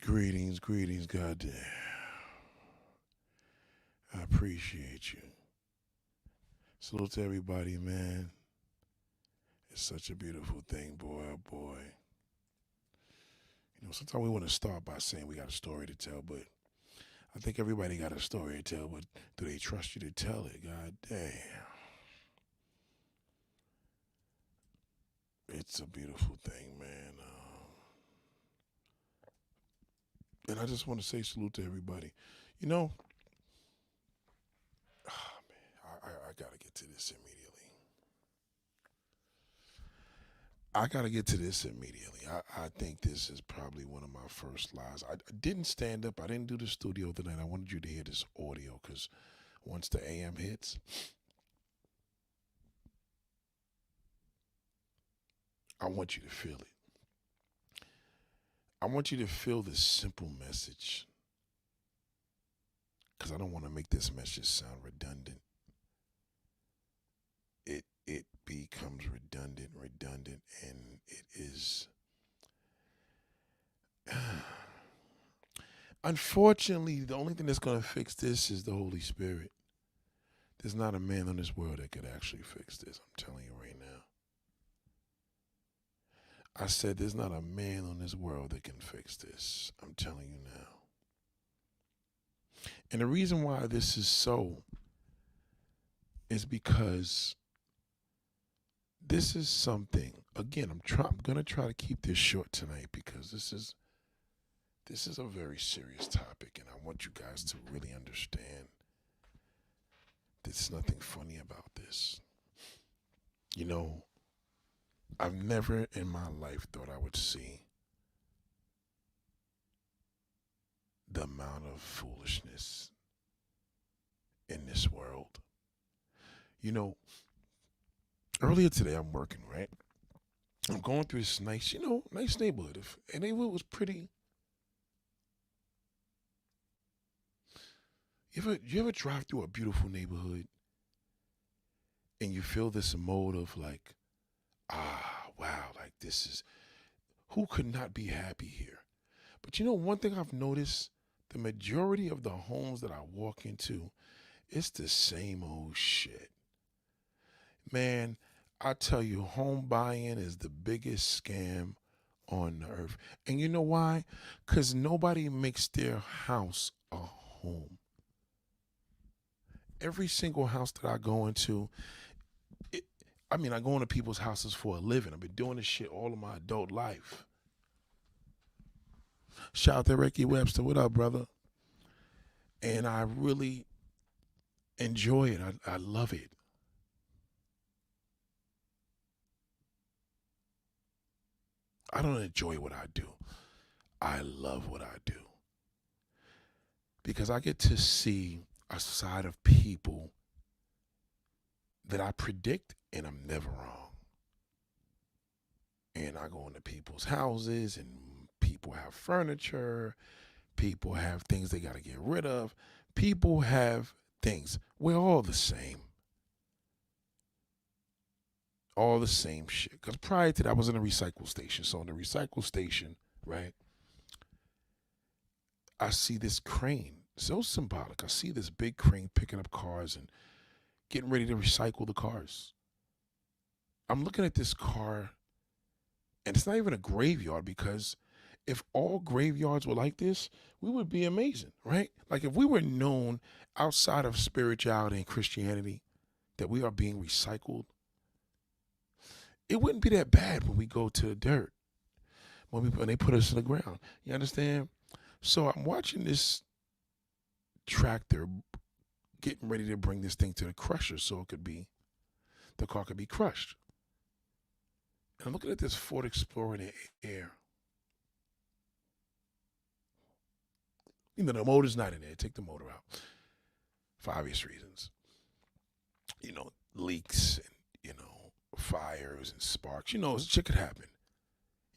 Greetings, greetings, goddamn. I appreciate you. Salute to everybody, man. It's such a beautiful thing, boy, oh boy. Sometimes we want to start by saying we got a story to tell, but I think everybody got a story to tell, but do they trust you to tell it? God damn. It's a beautiful thing, man. And I just want to say salute to everybody. You know, I got to get to this immediately. I think this is probably one of my first lives. I didn't stand up. I didn't do the studio tonight. I wanted you to hear this audio because once the AM hits, I want you to feel it. I want you to feel this simple message because I don't want to make this message sound redundant. It becomes redundant, and it is. Unfortunately, the only thing that's going to fix this is the Holy Spirit. There's not a man on this world that could actually fix this. I'm telling you right now. I said there's not a man on this world that can fix this. I'm telling you now. And the reason why this is so is because this is something. Again, I'm going to try to keep this short tonight because this is a very serious topic, and I want you guys to really understand there's nothing funny about this. I've never in my life thought I would see the amount of foolishness in this world. Earlier today I'm working, right? I'm going through this nice neighborhood. And the neighborhood was pretty. You ever drive through a beautiful neighborhood and you feel this mode of like, wow, like this is, who could not be happy here? But one thing I've noticed, the majority of the homes that I walk into, it's the same old shit. Man, I tell you, home buying is the biggest scam on earth. And you know why? Because nobody makes their house a home. Every single house that I go into, I go into people's houses for a living. I've been doing this shit all of my adult life. Shout out to Ricky Webster. What up, brother? And I really enjoy it. I love it. I don't enjoy what I do. I love what I do. Because I get to see a side of people that I predict, and I'm never wrong. And I go into people's houses, and people have furniture. People have things they got to get rid of. People have things. We're all the same. All the same shit. Because prior to that, I was in a recycle station. So in the recycle station, right, I see this crane. So symbolic. I see this big crane picking up cars and getting ready to recycle the cars. I'm looking at this car, and it's not even a graveyard, because if all graveyards were like this, we would be amazing, right? Like if we were known outside of spirituality and Christianity that we are being recycled, it wouldn't be that bad when we go to the dirt, when they put us in the ground. You understand? So I'm watching this tractor getting ready to bring this thing to the crusher so the car could be crushed. And I'm looking at this Ford Explorer in the air. The motor's not in there. Take the motor out for obvious reasons. Leaks and, fires and sparks. Shit could happen.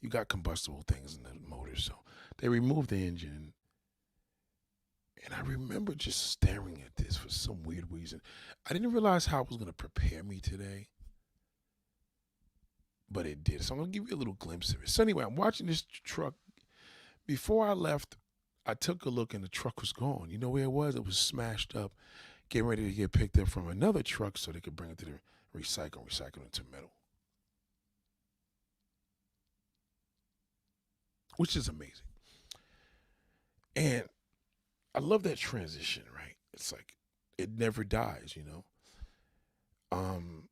You got combustible things in the motor, so they removed the engine. And I remember just staring at this for some weird reason. I didn't realize how it was going to prepare me today, but it did. So I'm going to give you a little glimpse of it. So anyway, I'm watching this truck. Before I left, I took a look and the truck was gone. You know where it was? It was smashed up, getting ready to get picked up from another truck so they could bring it to the recycle into metal, which is amazing. And I love that transition, right? It's like it never dies, you know? Um,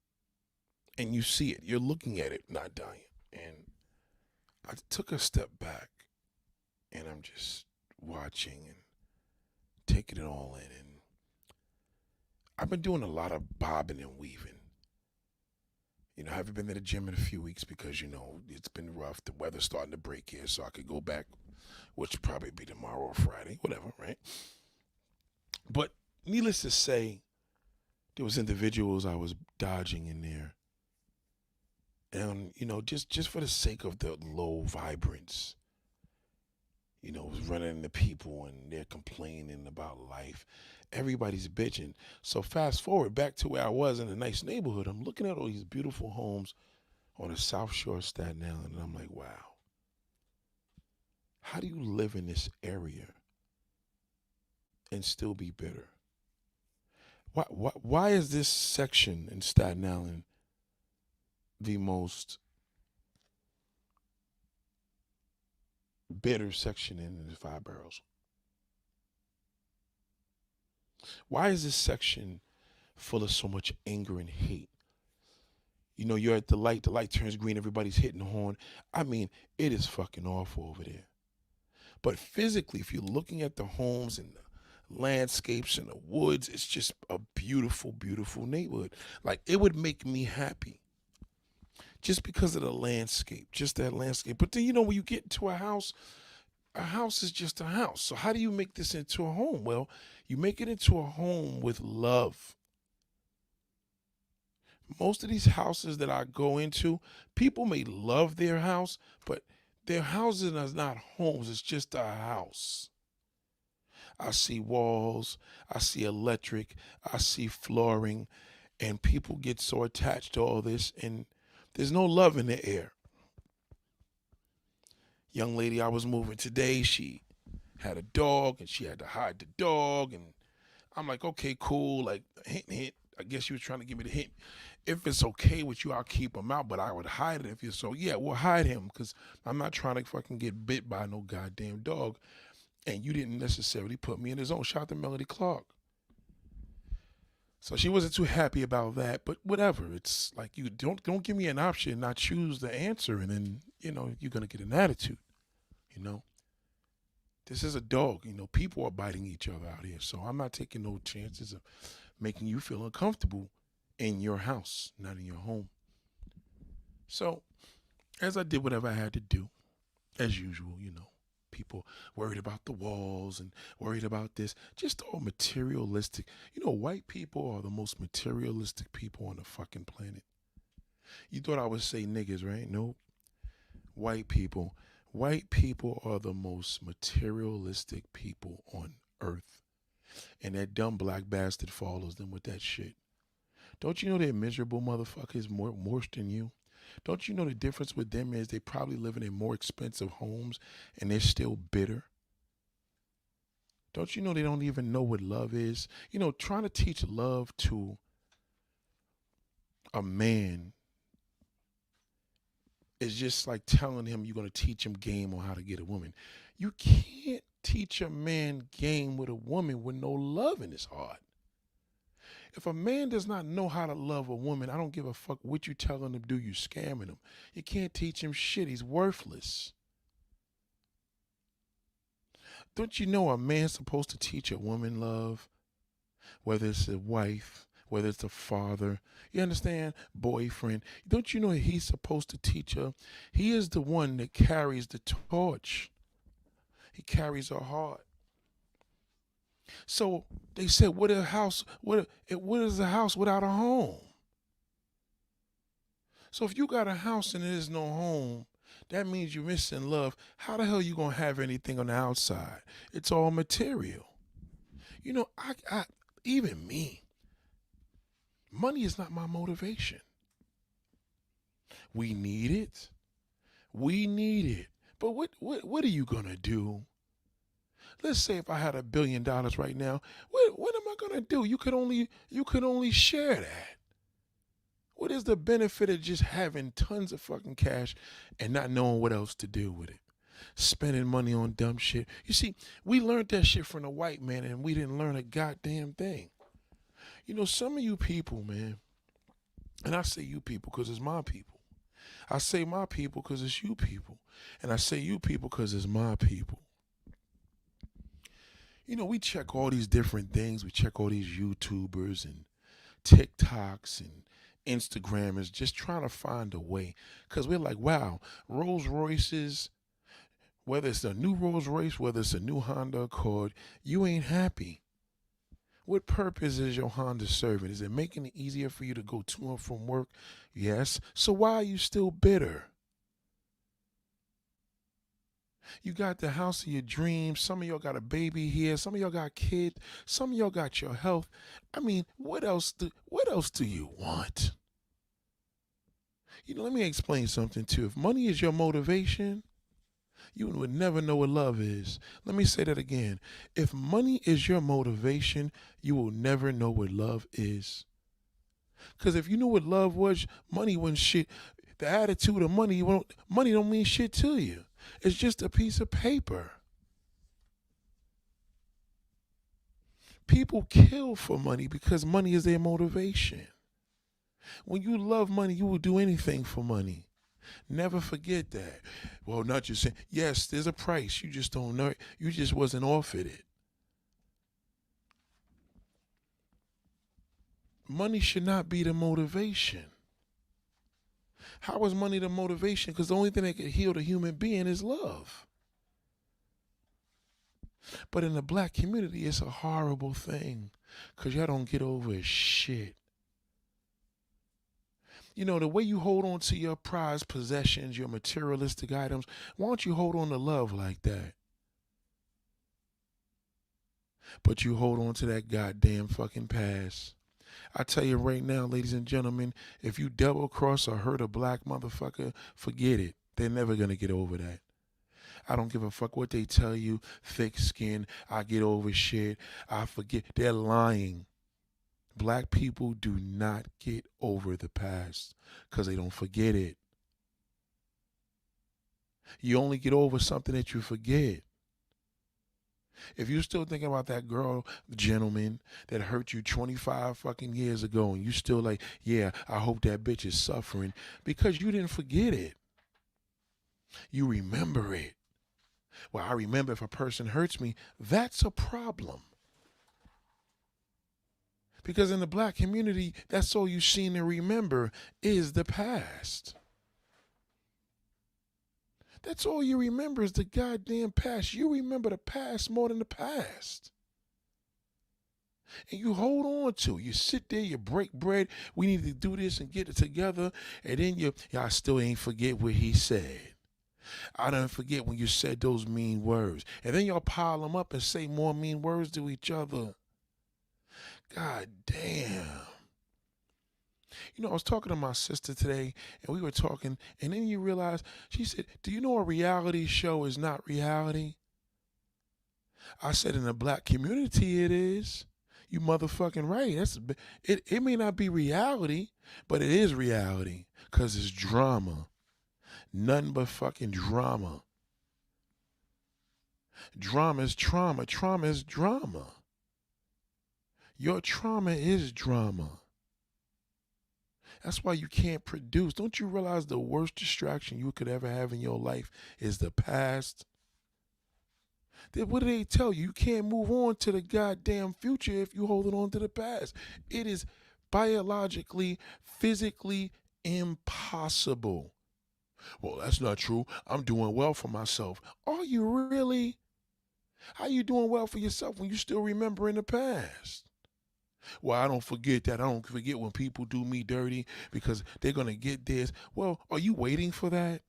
and you see it, you're looking at it not dying. And I took a step back and I'm just watching and taking it all in. And I've been doing a lot of bobbing and weaving. You know, I haven't been to the gym in a few weeks because, you know, it's been rough. The weather's starting to break here, so I could go back, which will probably be tomorrow or Friday, whatever, right? But needless to say, there was individuals I was dodging in there. And, you know, just for the sake of the low vibrance, you know, was running into people and they're complaining about life. Everybody's bitching. So fast forward back to where I was in a nice neighborhood. I'm looking at all these beautiful homes on the South Shore of Staten Island, and I'm like, wow, how do you live in this area and still be bitter? Why is this section in Staten Island the most bitter section in the Five Boroughs? Why is this section full of so much anger and hate? You know, you're at the light turns green, everybody's hitting the horn. I mean, it is fucking awful over there. But physically, if you're looking at the homes and the landscapes and the woods, it's just a beautiful, beautiful neighborhood. Like, it would make me happy just because of the landscape, just that landscape. But then, you know, when you get into a house is just a house. So how do you make this into a home? Well, you make it into a home with love. Most of these houses that I go into, people may love their house, but their houses are not homes. It's just a house. I see walls, I see electric, I see flooring, and people get so attached to all this, and there's no love in the air. Young lady I was moving today, she had a dog, and she had to hide the dog, and I'm like, okay, cool, like hint, hint. I guess she was trying to give me the hint. If it's okay with you, I'll keep him out, but I would hide it if you're so. Yeah, we'll hide him because I'm not trying to fucking get bit by no goddamn dog. And you didn't necessarily put me in the zone. Shout out to Melody Clark. So she wasn't too happy about that, but whatever. It's like you don't give me an option, I choose the answer, and then you know you're gonna get an attitude. You know, this is a dog. You know, people are biting each other out here, so I'm not taking no chances of making you feel uncomfortable in your house, not in your home. So as I did whatever I had to do, as usual, you know, people worried about the walls and worried about this, just all materialistic. You know, white people are the most materialistic people on the fucking planet. You thought I would say niggas, right? Nope. White people. White people are the most materialistic people on earth. And that dumb black bastard follows them with that shit. Don't you know they're miserable motherfuckers more worse than you? Don't you know the difference with them is they probably living in more expensive homes and they're still bitter? Don't you know they don't even know what love is? You know, trying to teach love to a man is just like telling him you're going to teach him game on how to get a woman. You can't teach a man game with a woman with no love in his heart. If a man does not know how to love a woman, I don't give a fuck what you telling him to do. You scamming him. You can't teach him shit. He's worthless. Don't you know a man's supposed to teach a woman love? Whether it's a wife, whether it's a father, you understand? Boyfriend. Don't you know he's supposed to teach her? He is the one that carries the torch. He carries her heart. So they said, what a house, what is a house without a home? So if you got a house and there's no home, that means you're missing love. How the hell you gonna have anything on the outside? It's all material. You know, I even me, money is not my motivation. We need it. We need it. But what are you gonna do? Let's say if I had $1 billion right now, what am I gonna do? You could only share that. What is the benefit of just having tons of fucking cash and not knowing what else to do with it? Spending money on dumb shit. You see, we learned that shit from the white man and we didn't learn a goddamn thing. Some of you people, man, and I say you people because it's my people. I say my people because it's you people. And I say you people because it's my people. We check all these different things. We check all these YouTubers and TikToks and Instagrammers just trying to find a way. Because we're like, wow, Rolls Royces, whether it's a new Rolls Royce, whether it's a new Honda Accord, you ain't happy. What purpose is your Honda serving? Is it making it easier for you to go to and from work? Yes. So why are you still bitter? You got the house of your dreams. Some of y'all got a baby here. Some of y'all got kids. Some of y'all got your health. I mean, what else do you want? Let me explain something too. If money is your motivation, you would never know what love is. Let me say that again. If money is your motivation, you will never know what love is. Because if you knew what love was, money wouldn't shit. The attitude of money don't mean shit to you. It's just a piece of paper. People kill for money because money is their motivation. When you love money, you will do anything for money. Never forget that. Well, not just saying, yes, there's a price. You just don't know it. You just wasn't offered it. Money should not be the motivation. How is money the motivation? Because the only thing that can heal the human being is love. But in the black community, it's a horrible thing because y'all don't get over shit. The way you hold on to your prized possessions, your materialistic items, why don't you hold on to love like that? But you hold on to that goddamn fucking past. I tell you right now, ladies and gentlemen, if you double cross or hurt a black motherfucker, forget it. They're never going to get over that. I don't give a fuck what they tell you. Thick skin, I get over shit, I forget. They're lying. Black people do not get over the past because they don't forget it. You only get over something that you forget. If you're still thinking about that girl, gentleman, that hurt you 25 fucking years ago and you still like, yeah, I hope that bitch is suffering because you didn't forget it. You remember it. Well, I remember if a person hurts me, that's a problem. Because in the black community, that's all you seem to remember is the past. That's all you remember is the goddamn past. You remember the past more than the past. And you hold on to it. You sit there, you break bread. We need to do this and get it together. And then I still ain't forget what he said. I don't forget when you said those mean words. And then y'all pile them up and say more mean words to each other. God damn. I was talking to my sister today, and we were talking, and then you realize, she said, do you know a reality show is not reality? I said, in the black community it is. You motherfucking right. It may not be reality, but it is reality, because it's drama. Nothing but fucking drama. Drama is trauma. Trauma is drama. Your trauma is drama. That's why you can't produce. Don't you realize the worst distraction you could ever have in your life is the past? What do they tell you? You can't move on to the goddamn future if you're holding on to the past. It is biologically, physically impossible. Well, that's not true. I'm doing well for myself. Are you really? How you doing well for yourself when you still remembering the past? Well, I don't forget that. I don't forget when people do me dirty because they're going to get this. Well, are you waiting for that?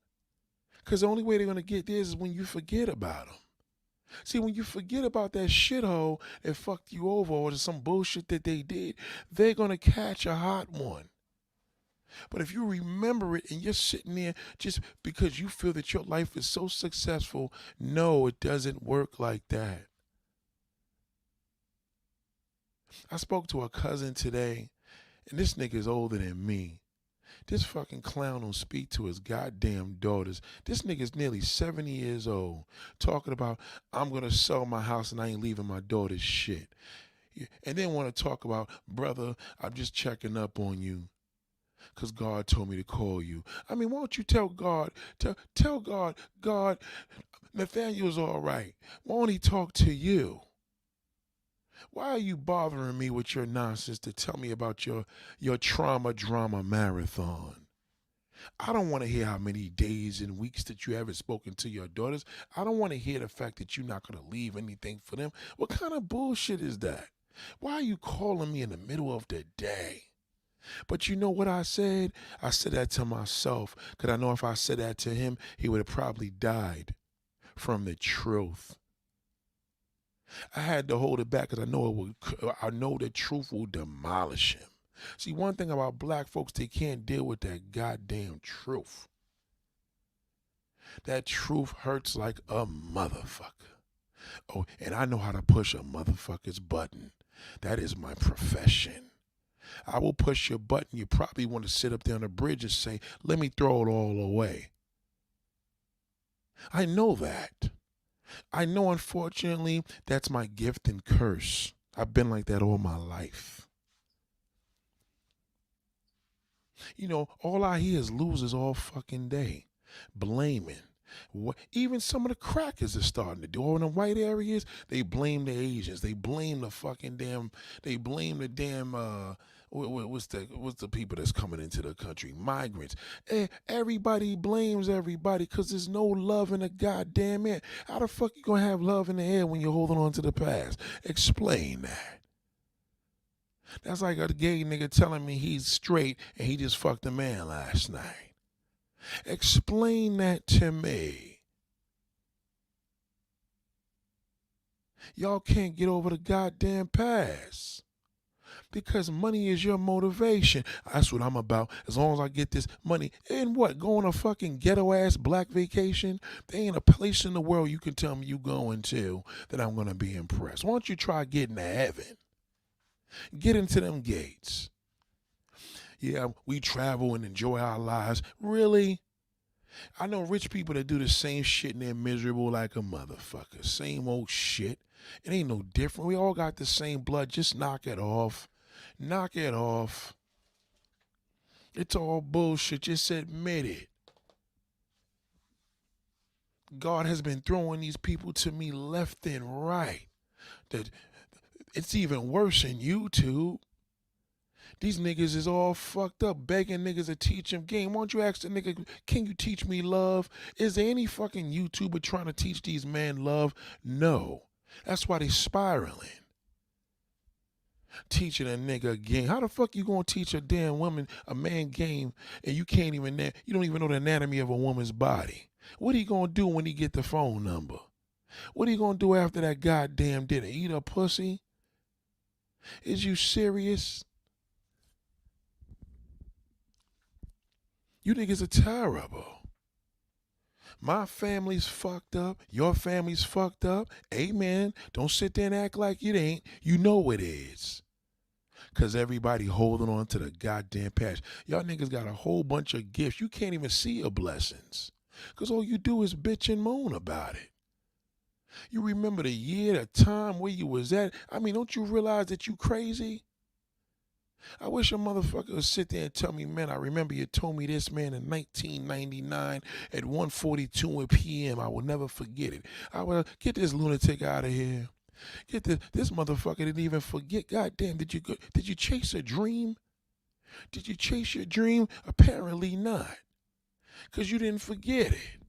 Because the only way they're going to get this is when you forget about them. See, when you forget about that shithole that fucked you over or some bullshit that they did, they're going to catch a hot one. But if you remember it and you're sitting there just because you feel that your life is so successful, no, it doesn't work like that. I spoke to a cousin today, and this nigga is older than me. This fucking clown don't speak to his goddamn daughters. This nigga's nearly 70 years old, talking about, I'm gonna sell my house and I ain't leaving my daughter's shit. And then want to talk about, brother, I'm just checking up on you because God told me to call you. I mean, why don't you tell God, tell God, God, Nathaniel's all right. Why don't he talk to you? Why are you bothering me with your nonsense to tell me about your trauma drama marathon? I don't want to hear how many days and weeks that you haven't spoken to your daughters. I don't want to hear the fact that you're not going to leave anything for them. What kind of bullshit is that? Why are you calling me in the middle of the day? But you know what I said? I said that to myself because I know if I said that to him, he would have probably died from the truth. I had to hold it back because I know the truth will demolish him. See, one thing about black folks, they can't deal with that goddamn truth. That truth hurts like a motherfucker. Oh, and I know how to push a motherfucker's button. That is my profession. I will push your button. You probably want to sit up there on the bridge and say, let me throw it all away. I know that. I know, unfortunately, that's my gift and curse. I've been like that all my life. You know, all I hear is losers all fucking day, blaming. Even some of the crackers are starting to do. All in the white areas, they blame the Asians. They blame the fucking damn. They blame the damn. What's the people that's coming into the country? Migrants. Everybody blames everybody because there's no love in the goddamn air. How the fuck you gonna have love in the air when you're holding on to the past? Explain that. That's like a gay nigga telling me he's straight and he just fucked a man last night. Explain that to me. Y'all can't get over the goddamn past. Because money is your motivation. That's what I'm about. As long as I get this money. And what? Go on a fucking ghetto ass black vacation? There ain't a place in the world you can tell me you going to that I'm going to be impressed. Why don't you try getting to heaven? Get into them gates. Yeah, we travel and enjoy our lives. Really? I know rich people that do the same shit and they're miserable like a motherfucker. Same old shit. It ain't no different. We all got the same blood. Just knock it off. Knock it off. It's all bullshit. Just admit it. God has been throwing these people to me left and right. That it's even worse in YouTube. These niggas is all fucked up, begging niggas to teach them game. Why don't you ask the nigga, can you teach me love? Is there any fucking YouTuber trying to teach these men love? No. That's why they spiraling. Teaching a nigga a game. How the fuck you gonna teach a damn woman, a man game, and you don't even know the anatomy of a woman's body? What are you gonna do when he get the phone number? What are you gonna do after that goddamn dinner? Eat a pussy? Is you serious? You niggas are terrible. My family's fucked up. Your family's fucked up. Amen. Don't sit there and act like it ain't. You know it is. Because everybody holding on to the goddamn past. Y'all niggas got a whole bunch of gifts. You can't even see your blessings. Because all you do is bitch and moan about it. You remember the year, the time where you was at. I mean, don't you realize that you crazy? I wish a motherfucker would sit there and tell me, man, I remember you told me this, man, in 1999 at 1:42 p.m. I will never forget it. I will get this lunatic out of here. Get this motherfucker didn't even forget. Goddamn, did you chase a dream? Did you chase your dream? Apparently not. Because you didn't forget it.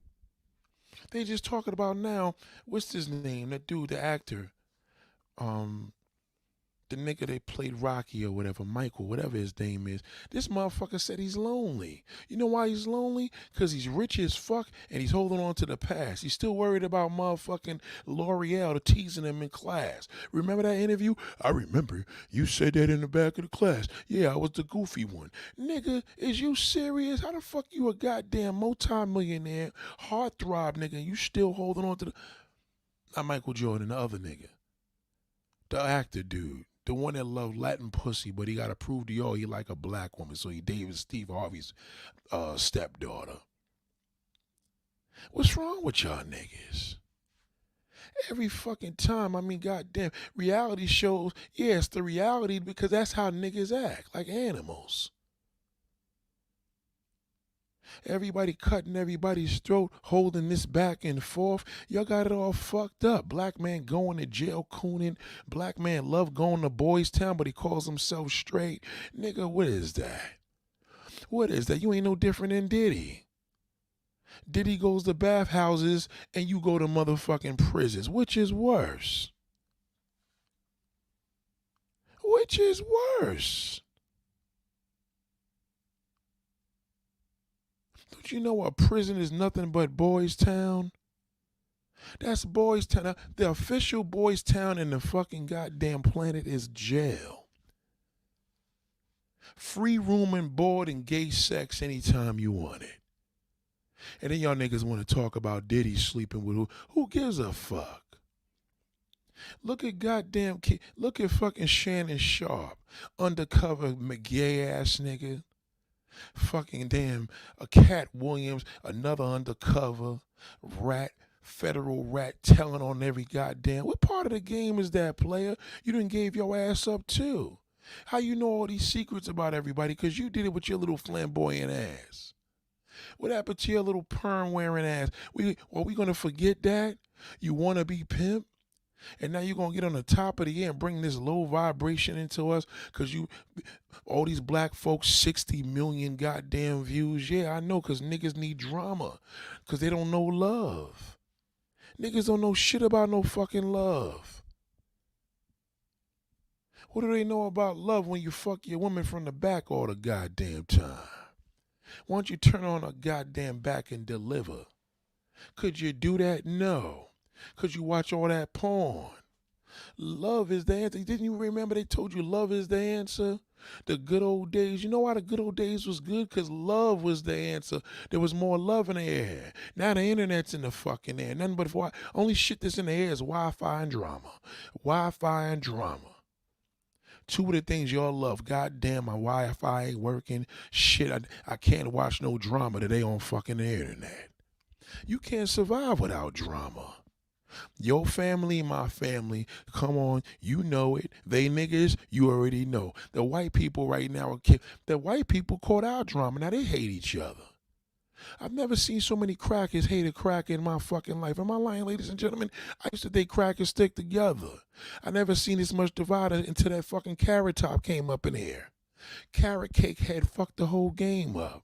They just talking about now, what's his name? That dude, the actor. The nigga that played Rocky or whatever, Michael, whatever his name is, this motherfucker said he's lonely. You know why he's lonely? Because he's rich as fuck and he's holding on to the past. He's still worried about motherfucking L'Oreal teasing him in class. Remember that interview? I remember you said that in the back of the class. Yeah, I was the goofy one. Nigga, is you serious? How the fuck you a goddamn multi-millionaire, heartthrob nigga, and you still holding on to the... Not Michael Jordan, the other nigga. The actor dude. The one that loved Latin pussy, but he got to prove to y'all he like a black woman, so he dated Steve Harvey's stepdaughter. What's wrong with y'all niggas? Every fucking time, I mean, goddamn, reality shows, yeah, it's the reality because that's how niggas act, like animals. Everybody cutting everybody's throat, holding this back and forth. Y'all got it all fucked up. Black man going to jail cooning. Black man love going to Boys Town, but he calls himself straight. Nigga, what is that? What is that? You ain't no different than Diddy. Diddy goes to bathhouses and you go to motherfucking prisons. Which is worse? Which is worse? Don't you know a prison is nothing but Boys Town? That's Boys Town. The official Boys Town in the fucking goddamn planet is jail. Free room and board and gay sex anytime you want it. And then y'all niggas want to talk about Diddy sleeping with who? Who gives a fuck? Look at look at fucking Shannon Sharp, undercover McGay ass nigga. Fucking damn, a Cat Williams, another undercover rat, federal rat, telling on every goddamn. What part of the game is that, player? You done gave your ass up too. How you know all these secrets about everybody? Because you did it with your little flamboyant ass. What happened to your little perm wearing ass? We gonna forget that? You wanna be pimp? And now you're going to get on the top of the air and bring this low vibration into us because all these black folks, 60 million goddamn views. Yeah, I know, because niggas need drama because they don't know love. Niggas don't know shit about no fucking love. What do they know about love when you fuck your woman from the back all the goddamn time? Why don't you turn on a goddamn back and deliver? Could you do that? No. Because you watch all that porn. Love is the answer. Didn't you remember they told you love is the answer? The good old days. You know why the good old days was good? Because love was the answer. There was more love in the air. Now the internet's in the fucking air. Nothing but only shit that's in the air is Wi-Fi and drama. Wi-Fi and drama. Two of the things y'all love. Goddamn, my Wi-Fi ain't working. Shit, I can't watch no drama today on fucking the internet. You can't survive without drama. Your family, my family, come on, you know it. They niggas, you already know. The white people right now, the white people caught our drama. Now they hate each other. I've never seen so many crackers hate a cracker in my fucking life. Am I lying, ladies and gentlemen? I used to think crackers stick together. I never seen this much divider until that fucking Carrot Top came up in here. Carrot Cake had fucked the whole game up.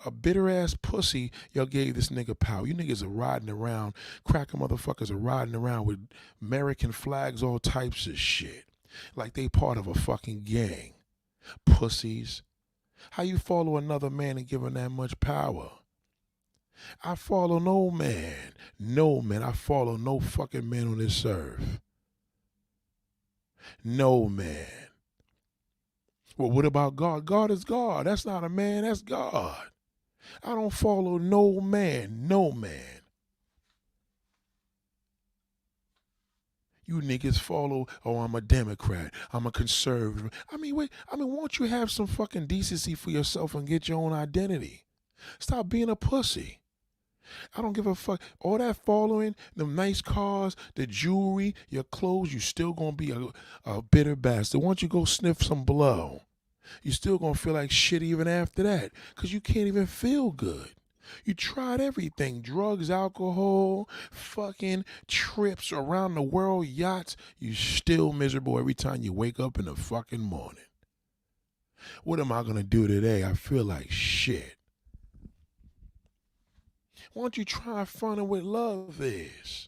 A bitter ass pussy, y'all gave this nigga power. You niggas are riding around, cracker motherfuckers are riding around with American flags, all types of shit. Like they part of a fucking gang. Pussies. How you follow another man and give him that much power? I follow no man. No man. I follow no fucking man on this earth. No man. Well, what about God? God is God. That's not a man, that's God. I don't follow no man, no man. You niggas follow, oh, I'm a Democrat, I'm a conservative. Won't you have some fucking decency for yourself and get your own identity? Stop being a pussy. I don't give a fuck. All that following, the nice cars, the jewelry, your clothes, you still gonna be a bitter bastard. Why don't you go sniff some blow? You still gonna feel like shit even after that because you can't even feel good. You tried everything, drugs, alcohol, fucking trips around the world, yachts. You still miserable every time you wake up in the fucking morning. What am I gonna do today? I feel like shit. Why don't you try finding what love is?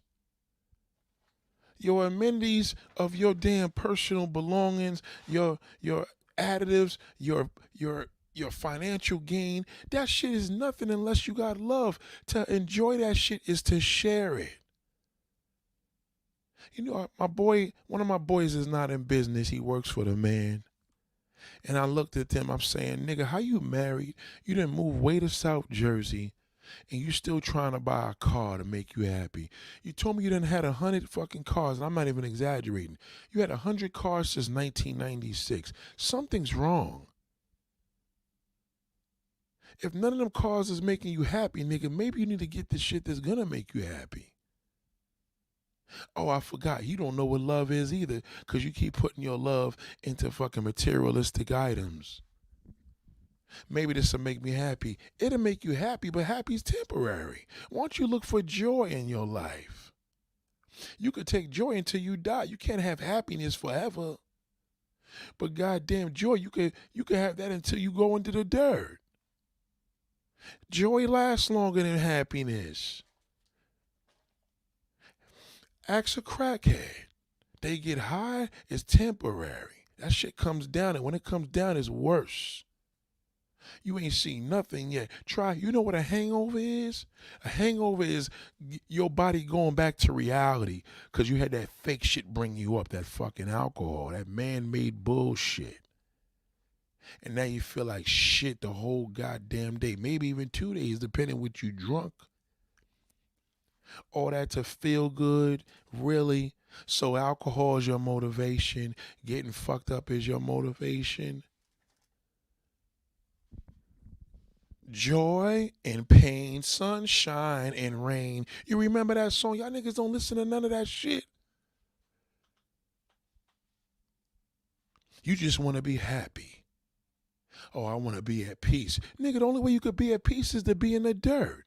Your amenities of your damn personal belongings, your additives, your financial gain, that shit is nothing unless you got love. To enjoy that shit is to share it. You know, one of my boys is not in business. He works for the man. And I looked at them, I'm saying, nigga, how you married? You didn't move way to South Jersey and you still trying to buy a car to make you happy. You told me you done had 100 fucking cars, and I'm not even exaggerating. You had 100 cars since 1996. Something's wrong. If none of them cars is making you happy, nigga, maybe you need to get the shit that's gonna make you happy. Oh, I forgot. You don't know what love is either, because you keep putting your love into fucking materialistic items. Maybe this will make me happy. It'll make you happy, but happy's temporary. Why don't you look for joy in your life? You could take joy until you die. You can't have happiness forever. But goddamn joy, you could have that until you go into the dirt. Joy lasts longer than happiness. Ask a crackhead. They get high, it's temporary. That shit comes down, and when it comes down, it's worse. You ain't seen nothing yet. Try, you know what a hangover is? A hangover is your body going back to reality because you had that fake shit bring you up, that fucking alcohol, that man made bullshit. And now you feel like shit the whole goddamn day, maybe even 2 days, depending what you drunk. All that to feel good, really? So alcohol is your motivation, getting fucked up is your motivation. Joy and pain, sunshine and rain. You remember that song? Y'all niggas don't listen to none of that shit. You just want to be happy. Oh, I want to be at peace. Nigga, the only way you could be at peace is to be in the dirt.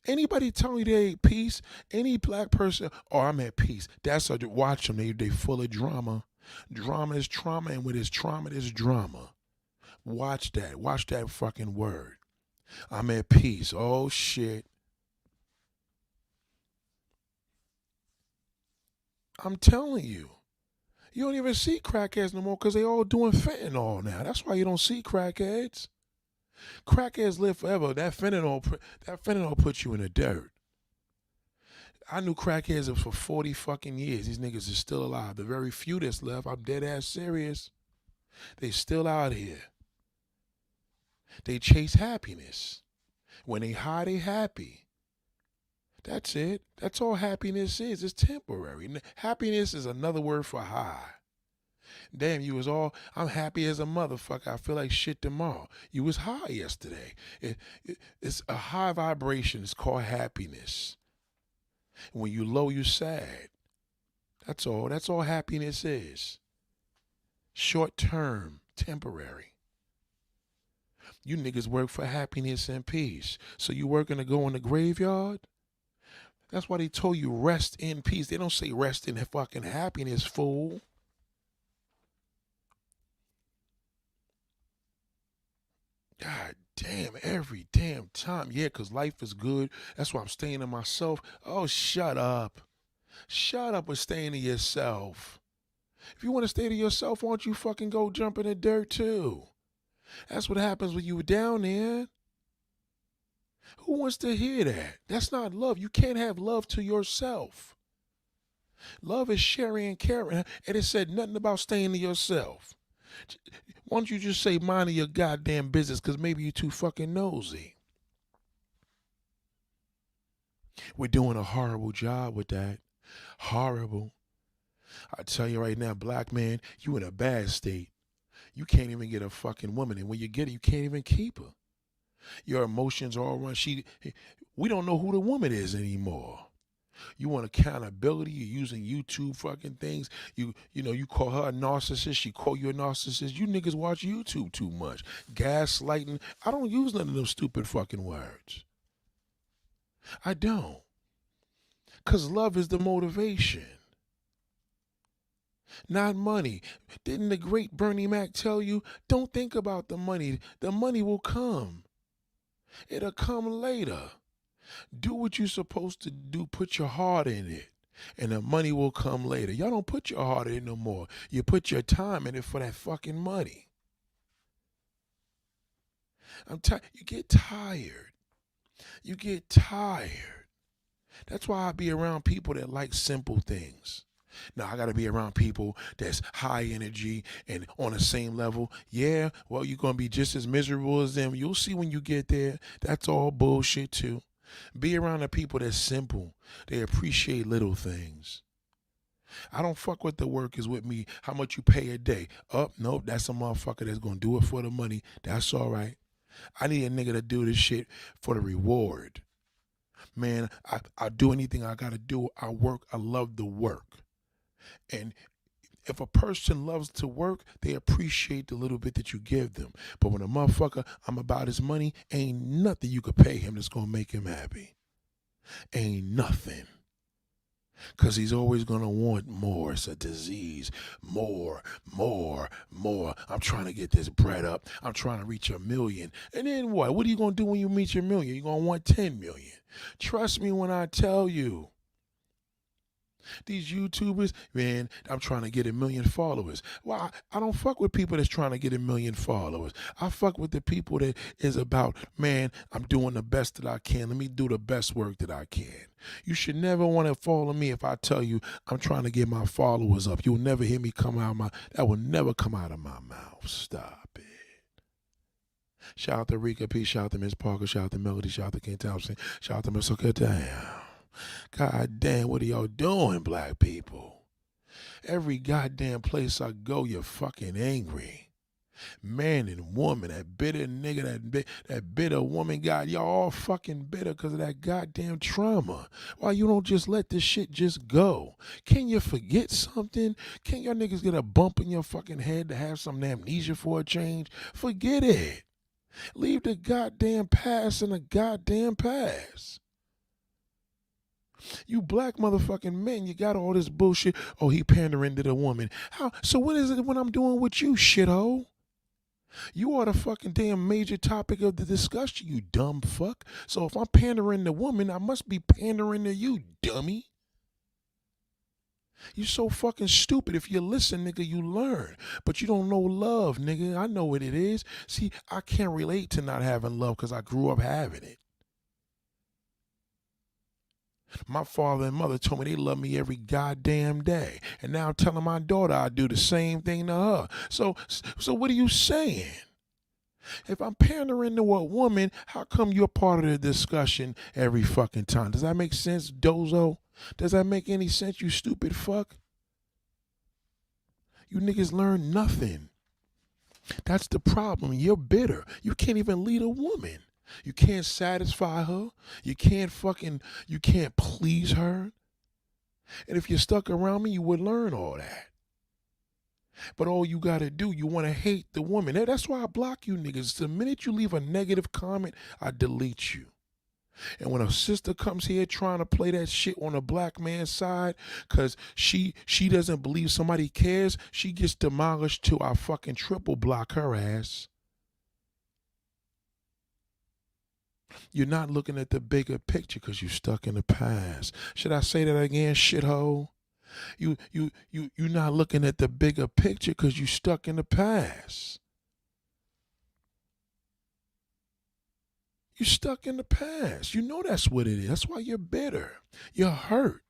Anybody telling you they at peace, any black person, oh, I'm at peace. That's a watch them. They full of drama. Drama is trauma, and with this trauma, there's drama. Watch that. Watch that fucking word. I'm at peace. Oh shit. I'm telling you. You don't even see crackheads no more because they all doing fentanyl now. That's why you don't see crackheads. Crackheads live forever. That fentanyl puts you in the dirt. I knew crackheads for 40 fucking years. These niggas is still alive. The very few that's left, I'm dead ass serious. They still out here. They chase happiness. When they high, they happy. That's it. That's all happiness is. It's temporary. Happiness is another word for high. Damn, I'm happy as a motherfucker. I feel like shit tomorrow. You was high yesterday. It's a high vibration. It's called happiness. When you low, you sad. That's all. That's all happiness is. Short term, temporary. You niggas work for happiness and peace. So you working to go in the graveyard? That's why they told you rest in peace. They don't say rest in fucking happiness, fool. God damn, every damn time. Yeah, because life is good. That's why I'm staying to myself. Oh, shut up. Shut up with staying to yourself. If you want to stay to yourself, why don't you fucking go jump in the dirt too? That's what happens when you were down there. Who wants to hear that? That's not love. You can't have love to yourself. Love is sharing and caring. And it said nothing about staying to yourself. Why don't you just say mind your goddamn business because maybe you're too fucking nosy. We're doing a horrible job with that. Horrible. I tell you right now, black man, you in a bad state. You can't even get a fucking woman. And when you get her, you can't even keep her. Your emotions are all run. We don't know who the woman is anymore. You want accountability. You're using YouTube fucking things. You call her a narcissist. She call you a narcissist. You niggas watch YouTube too much. Gaslighting. I don't use none of those stupid fucking words. I don't. Because love is the motivation. Not money. Didn't the great Bernie Mac tell you, don't think about the money. The money will come. It'll come later. Do what you're supposed to do. Put your heart in it. And the money will come later. Y'all don't put your heart in it no more. You put your time in it for that fucking money. You get tired. You get tired. That's why I be around people that like simple things. Now I gotta be around people that's high energy and on the same level. Yeah, well, you're gonna be just as miserable as them. You'll see when you get there. That's all bullshit too. Be around the people that's simple. They appreciate little things. I don't fuck with the workers with me. How much you pay a day? Up, nope, that's a motherfucker that's gonna do it for the money. That's all right. I need a nigga to do this shit for the reward. Man, I do anything I gotta do. I work. I love the work. And if a person loves to work, they appreciate the little bit that you give them. But when a motherfucker, I'm about his money, ain't nothing you could pay him that's gonna make him happy. Ain't nothing. Because he's always going to want more. It's a disease. More, more, more. I'm trying to get this bread up. I'm trying to reach 1,000,000. And then what? What are you going to do when you reach 1,000,000? You're going to want 10,000,000. Trust me when I tell you. These YouTubers, man, I'm trying to get 1,000,000 followers. Well, I don't fuck with people that's trying to get 1,000,000 followers. I fuck with the people that is about, man, I'm doing the best that I can. Let me do the best work that I can. You should never want to follow me if I tell you I'm trying to get my followers up. You'll never hear me come out of that will never come out of my mouth. Stop it. Shout out to Rika P, shout out to Miss Parker, shout out to Melody, shout out to Ken Thompson, shout out to Miss Damn. God damn, what are y'all doing, black people? Every goddamn place I go, you're fucking angry. Man and woman, that bitter nigga, that bitter woman, God, y'all all fucking bitter because of that goddamn trauma. Why you don't just let this shit just go? Can you forget something? Can y'all niggas get a bump in your fucking head to have some amnesia for a change? Forget it. Leave the goddamn past in the goddamn past. You black motherfucking men, you got all this bullshit. Oh, he pandering to the woman. How? So what is it when I'm doing with you, shithole? You are the fucking damn major topic of the discussion, you dumb fuck. So if I'm pandering to woman, I must be pandering to you, dummy. You so fucking stupid. If you listen, nigga, you learn. But you don't know love, nigga. I know what it is. See, I can't relate to not having love because I grew up having it. My father and mother told me they love me every goddamn day. And now I'm telling my daughter I do the same thing to her. So what are you saying? If I'm pandering to a woman, how come you're part of the discussion every fucking time? Does that make sense, Dozo? Does that make any sense, you stupid fuck? You niggas learn nothing. That's the problem. You're bitter. You can't even lead a woman. You can't satisfy her. You can't please her. And if you're stuck around me, you would learn all that. But all you gotta do, you wanna hate the woman. That's why I block you niggas. The minute you leave a negative comment, I delete you. And when a sister comes here trying to play that shit on a black man's side because she doesn't believe somebody cares, she gets demolished too. I fucking triple block her ass. You're not looking at the bigger picture because you're stuck in the past. Should I say that again, shithole? You're not looking at the bigger picture because you're stuck in the past. You're stuck in the past. You know that's what it is. That's why you're bitter. You're hurt.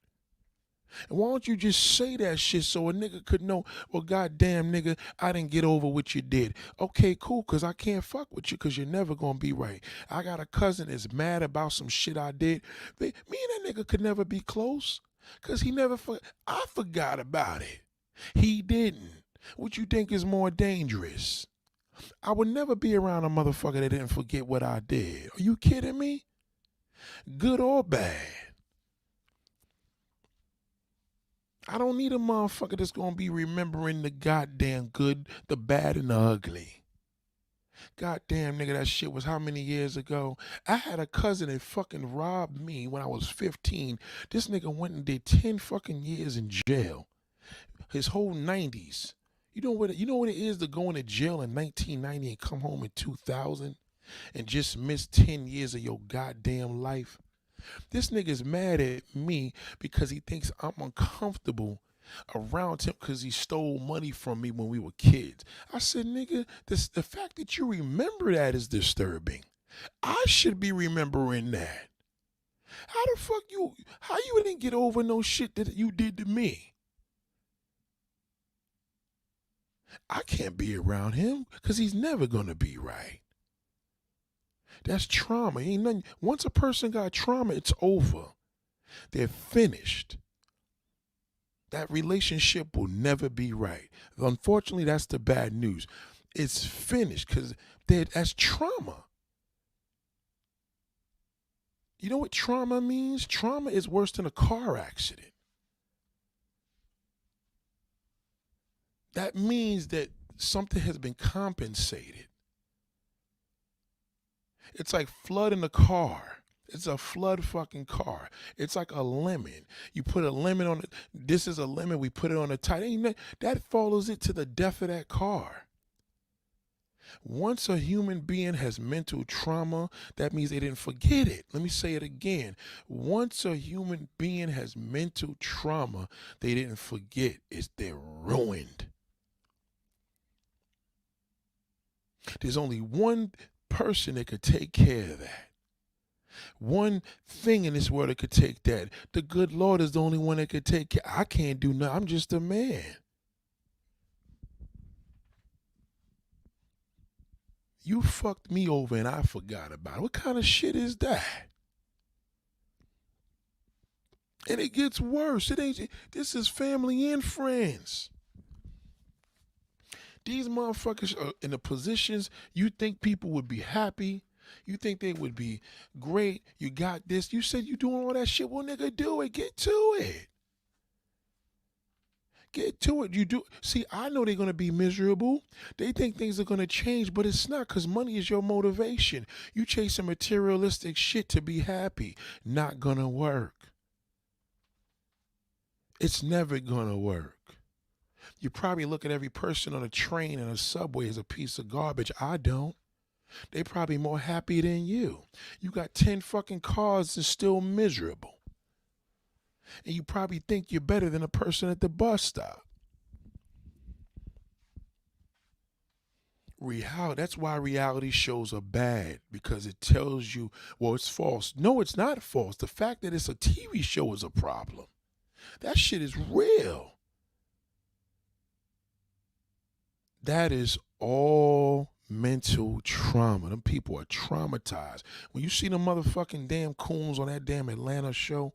And why don't you just say that shit so a nigga could know, well, goddamn, nigga, I didn't get over what you did. Okay, cool, because I can't fuck with you because you're never going to be right. I got a cousin that's mad about some shit I did. Me and that nigga could never be close because I forgot about it. He didn't. What you think is more dangerous? I would never be around a motherfucker that didn't forget what I did. Are you kidding me? Good or bad. I don't need a motherfucker that's gonna be remembering the goddamn good, the bad, and the ugly. Goddamn, nigga, that shit was how many years ago? I had a cousin that fucking robbed me when I was 15. This nigga went and did 10 fucking years in jail. His whole 90s. You know what it is to go into jail in 1990 and come home in 2000 and just miss 10 years of your goddamn life? This nigga's mad at me because he thinks I'm uncomfortable around him because he stole money from me when we were kids. I said, nigga, the fact that you remember that is disturbing. I should be remembering that. How you didn't get over no shit that you did to me? I can't be around him because he's never going to be right. That's trauma. Ain't nothing. Once a person got trauma, it's over. They're finished. That relationship will never be right. Unfortunately, that's the bad news. It's finished because that's trauma. You know what trauma means? Trauma is worse than a car accident. That means that something has been compensated. It's like flooding a car. It's a flood fucking car. It's like a lemon. You put a lemon on it. This is a lemon. We put it on a tire. That follows it to the death of that car. Once a human being has mental trauma, that means they didn't forget it. Let me say it again. Once a human being has mental trauma, they didn't forget. They're ruined. There's only one person that could take care of that. One thing in this world that could take that. The good Lord is the only one that could take care. I can't do nothing. I'm just a man. You fucked me over and I forgot about it. What kind of shit is that? And it gets worse. This is family and friends. These motherfuckers are in the positions you think people would be happy. You think they would be great. You got this. You said you doing all that shit. Well, nigga, do it. Get to it. Get to it. You do. See, I know they're going to be miserable. They think things are going to change, but it's not because money is your motivation. You chasing materialistic shit to be happy. Not going to work. It's never going to work. You probably look at every person on a train and a subway as a piece of garbage. I don't. They probably more happy than you. You got 10 fucking cars and still miserable. And you probably think you're better than a person at the bus stop. That's why reality shows are bad, because it tells you, well, it's false. No, it's not false. The fact that it's a TV show is a problem. That shit is real. That is all mental trauma. Them people are traumatized. When you see the motherfucking damn coons on that damn Atlanta show,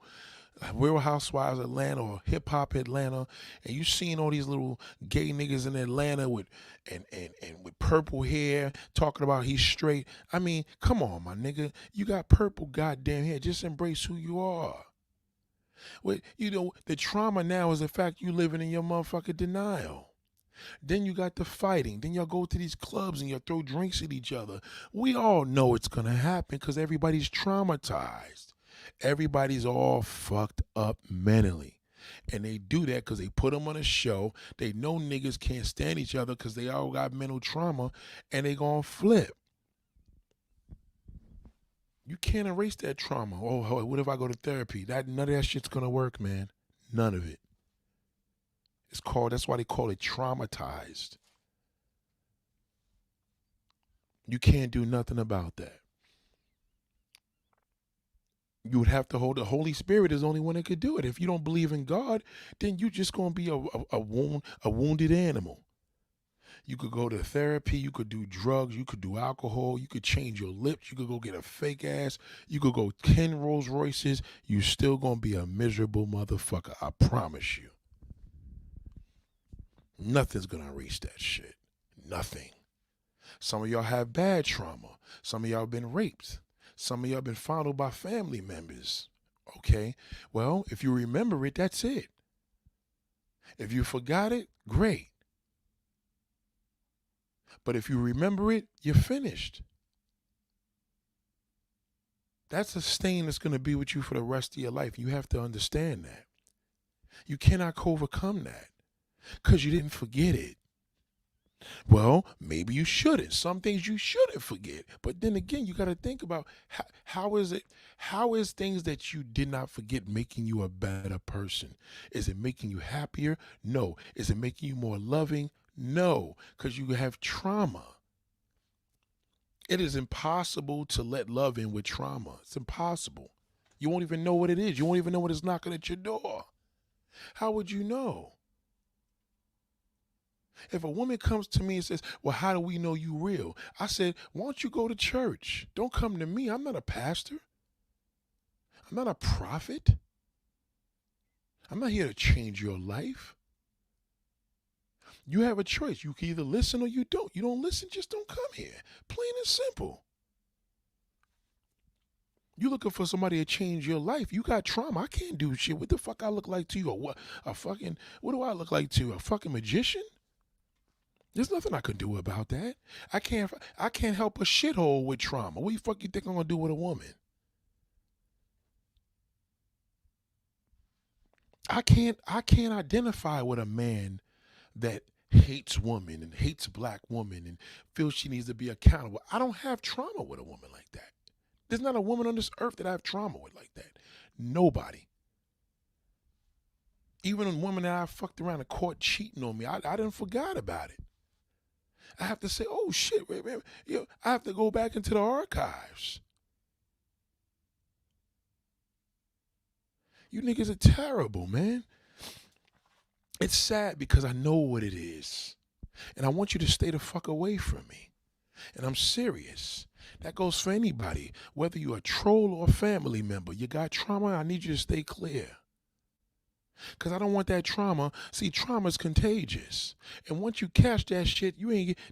Real Housewives Atlanta or Hip Hop Atlanta, and you seeing all these little gay niggas in Atlanta with and with purple hair talking about he's straight. I mean, come on, my nigga. You got purple goddamn hair. Just embrace who you are. Well, you know, the trauma now is the fact you living in your motherfucking denial. Then you got the fighting. Then y'all go to these clubs and y'all throw drinks at each other. We all know it's going to happen because everybody's traumatized. Everybody's all fucked up mentally. And they do that because they put them on a show. They know niggas can't stand each other because they all got mental trauma, and they going to flip. You can't erase that trauma. Oh, what if I go to therapy? None of that shit's going to work, man. None of it. That's why they call it traumatized. You can't do nothing about that. You would have to hold the Holy Spirit is the only one that could do it. If you don't believe in God, then you're just gonna be a wounded animal. You could go to therapy, you could do drugs, you could do alcohol, you could change your lips, you could go get a fake ass, you could go 10 Rolls Royces, you still gonna be a miserable motherfucker, I promise you. Nothing's gonna erase that shit. Nothing. Some of y'all have bad trauma. Some of y'all been raped. Some of y'all been fondled by family members. Okay, well, if you remember it, that's it. If you forgot it, great. But if you remember it, you're finished. That's a stain that's going to be with you for the rest of your life. You have to understand that. You cannot overcome that because you didn't forget it. Well, maybe you shouldn't. Some things you shouldn't forget. But then again, you got to think about how is things that you did not forget making you a better person? Is it making you happier? No. Is it making you more loving? No, because you have trauma. It is impossible to let love in with trauma. It's impossible. You won't even know what it is. You won't even know what is knocking at your door. How would you know? If a woman comes to me and says, well, how do we know you real? I said, why don't you go to church? Don't come to me. I'm not a pastor. I'm not a prophet. I'm not here to change your life. You have a choice. You can either listen or you don't. You don't listen, just don't come here. Plain and simple. You looking for somebody to change your life. You got trauma. I can't do shit. What the fuck I look like to you? Or what? What do I look like to you? A fucking magician? There's nothing I can do about that. I can't help a shithole with trauma. What the fuck you think I'm gonna do with a woman? I can't identify with a man that hates women and hates black women and feels she needs to be accountable. I don't have trauma with a woman like that. There's not a woman on this earth that I have trauma with like that. Nobody. Even a woman that I fucked around and caught cheating on me, I didn't forgot about it. I have to say, oh shit, wait, I have to go back into the archives. You niggas are terrible, man. It's sad because I know what it is. And I want you to stay the fuck away from me. And I'm serious. That goes for anybody. Whether you're a troll or a family member, you got trauma, I need you to stay clear. Because I don't want that trauma. See, trauma is contagious. And once you catch that shit,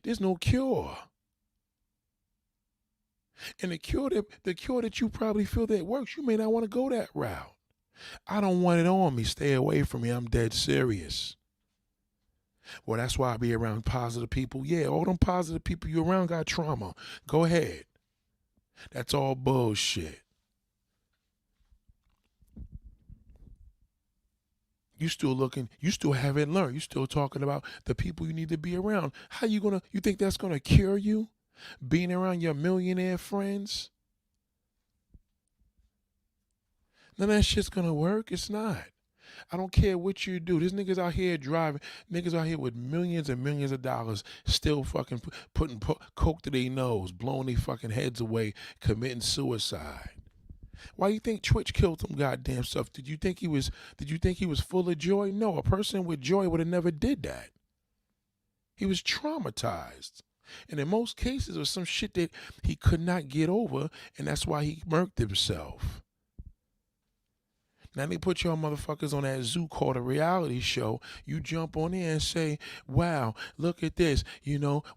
there's no cure. And the cure that you probably feel that works, you may not want to go that route. I don't want it on me. Stay away from me. I'm dead serious. Well, that's why I be around positive people. Yeah, all them positive people you around got trauma. Go ahead. That's all bullshit. You still haven't learned. You still talking about the people you need to be around. You think that's gonna cure you? Being around your millionaire friends? None of that shit's gonna work. It's not. I don't care what you do. There's niggas out here driving, niggas out here with millions and millions of dollars, still fucking putting coke to their nose, blowing their fucking heads away, committing suicide. Why do you think Twitch killed them goddamn stuff? Did you think he was full of joy? No, a person with joy would have never did that. He was traumatized. And in most cases it was some shit that he could not get over, and that's why he murked himself. Now they put y'all motherfuckers on that zoo called a reality show. You jump on there and say, wow, look at this.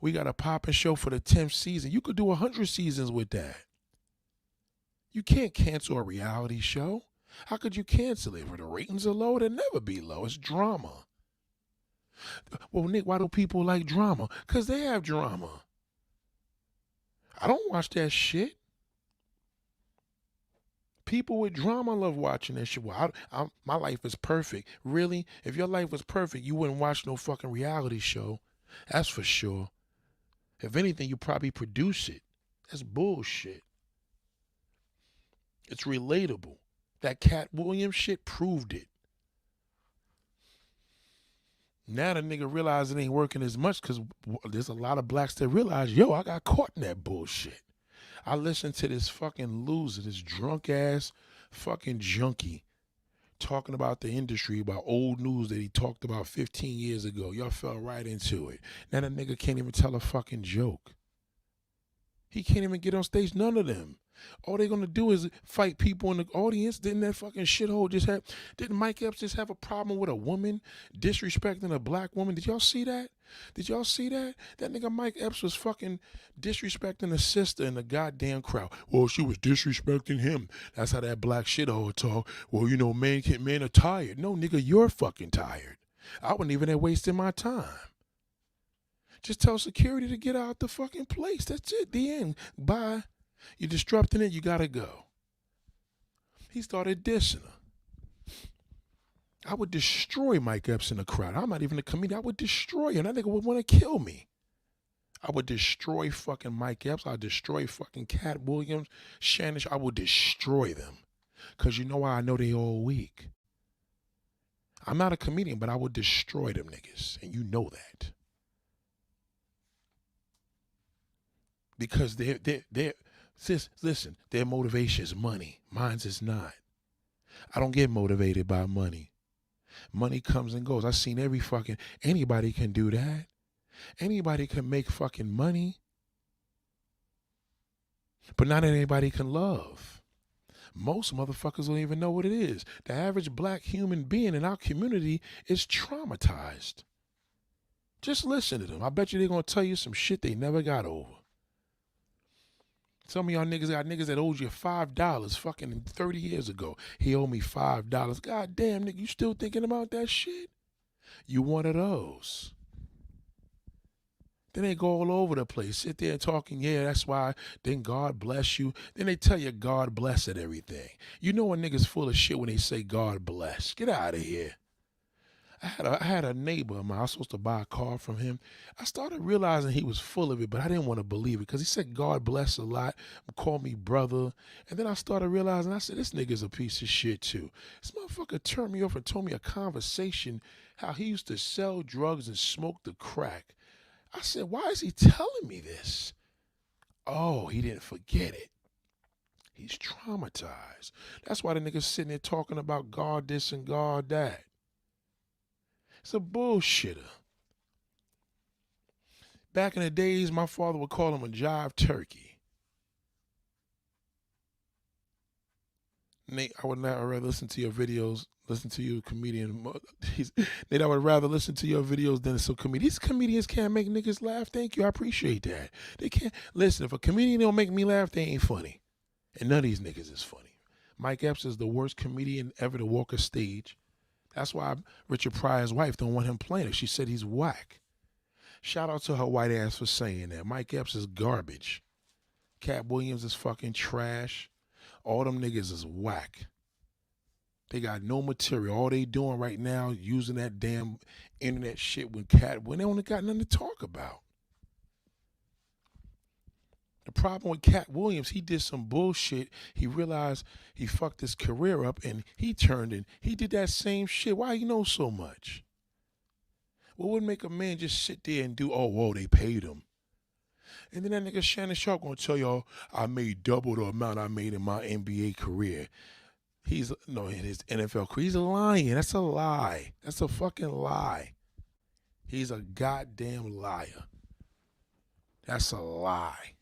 We got a popping show for the 10th season. You could do 100 seasons with that. You can't cancel a reality show. How could you cancel it? Where the ratings are low, they'll never be low. It's drama. Well, Nick, why do people like drama? Because they have drama. I don't watch that shit. People with drama love watching that shit. Well, my life is perfect. Really? If your life was perfect, you wouldn't watch no fucking reality show. That's for sure. If anything, you probably produce it. That's bullshit. It's relatable. That Cat Williams shit proved it. Now the nigga realize it ain't working as much because there's a lot of blacks that realize, yo, I got caught in that bullshit. I listened to this fucking loser, this drunk ass fucking junkie talking about the industry, about old news that he talked about 15 years ago. Y'all fell right into it. Now that nigga can't even tell a fucking joke. He can't even get on stage, none of them. All they're gonna do is fight people in the audience. Didn't that fucking shithole didn't Mike Epps just have a problem with a woman disrespecting a black woman? Did y'all see that? Did y'all see that? That nigga Mike Epps was fucking disrespecting a sister in the goddamn crowd. Well, she was disrespecting him. That's how that black shithole talk. Well, men are tired. No, nigga, you're fucking tired. I wasn't even there wasting my time. Just tell security to get out the fucking place. That's it. The end. Bye. You're disrupting it, you gotta go. He started dissing her. I would destroy Mike Epps in the crowd. I'm not even a comedian. I would destroy him. That nigga would want to kill me. I would destroy fucking Mike Epps. I'd destroy fucking Cat Williams, Shannon. I would destroy them. Because you know why? I know they all weak. I'm not a comedian, but I would destroy them niggas. And you know that. Because sis, listen, their motivation is money. Mine's is not. I don't get motivated by money. Money comes and goes. I've seen anybody can do that. Anybody can make fucking money, but not anybody can love. Most motherfuckers don't even know what it is. The average black human being in our community is traumatized. Just listen to them. I bet you they're going to tell you some shit they never got over. Some of y'all niggas got niggas that owed you $5 fucking 30 years ago. He owed me $5. God damn, nigga, you still thinking about that shit? You one of those. Then they go all over the place, sit there talking, yeah, that's why, then God bless you. Then they tell you God bless at everything. You know a nigga's full of shit when they say God bless. Get out of here. I had a neighbor of mine. I was supposed to buy a car from him. I started realizing he was full of it, but I didn't want to believe it because he said God bless a lot, called me brother. And then I started realizing, I said, this nigga's a piece of shit too. This motherfucker turned me off and told me a conversation how he used to sell drugs and smoke the crack. I said, why is he telling me this? Oh, he didn't forget it. He's traumatized. That's why the nigga's sitting there talking about God this and God that. It's a bullshitter. Back in the days, my father would call him a jive turkey. Nate, I would not rather listen to your videos, listen to you, comedian. Nate, I would rather listen to your videos than some comedian. These comedians can't make niggas laugh. Thank you. I appreciate that. They can't. Listen, if a comedian don't make me laugh, they ain't funny. And none of these niggas is funny. Mike Epps is the worst comedian ever to walk a stage. That's why Richard Pryor's wife don't want him playing it. She said he's whack. Shout out to her white ass for saying that. Mike Epps is garbage. Cat Williams is fucking trash. All them niggas is whack. They got no material. All they doing right now using that damn internet shit when they only got nothing to talk about. The problem with Cat Williams, he did some bullshit. He realized he fucked his career up and he turned in. He did that same shit. Why he know so much? What would make a man just sit there and do, oh, whoa, they paid him? And then that nigga Shannon Sharp gonna tell y'all, I made double the amount I made in my NBA career. In his NFL career. He's lying. That's a lie. That's a fucking lie. He's a goddamn liar. That's a lie.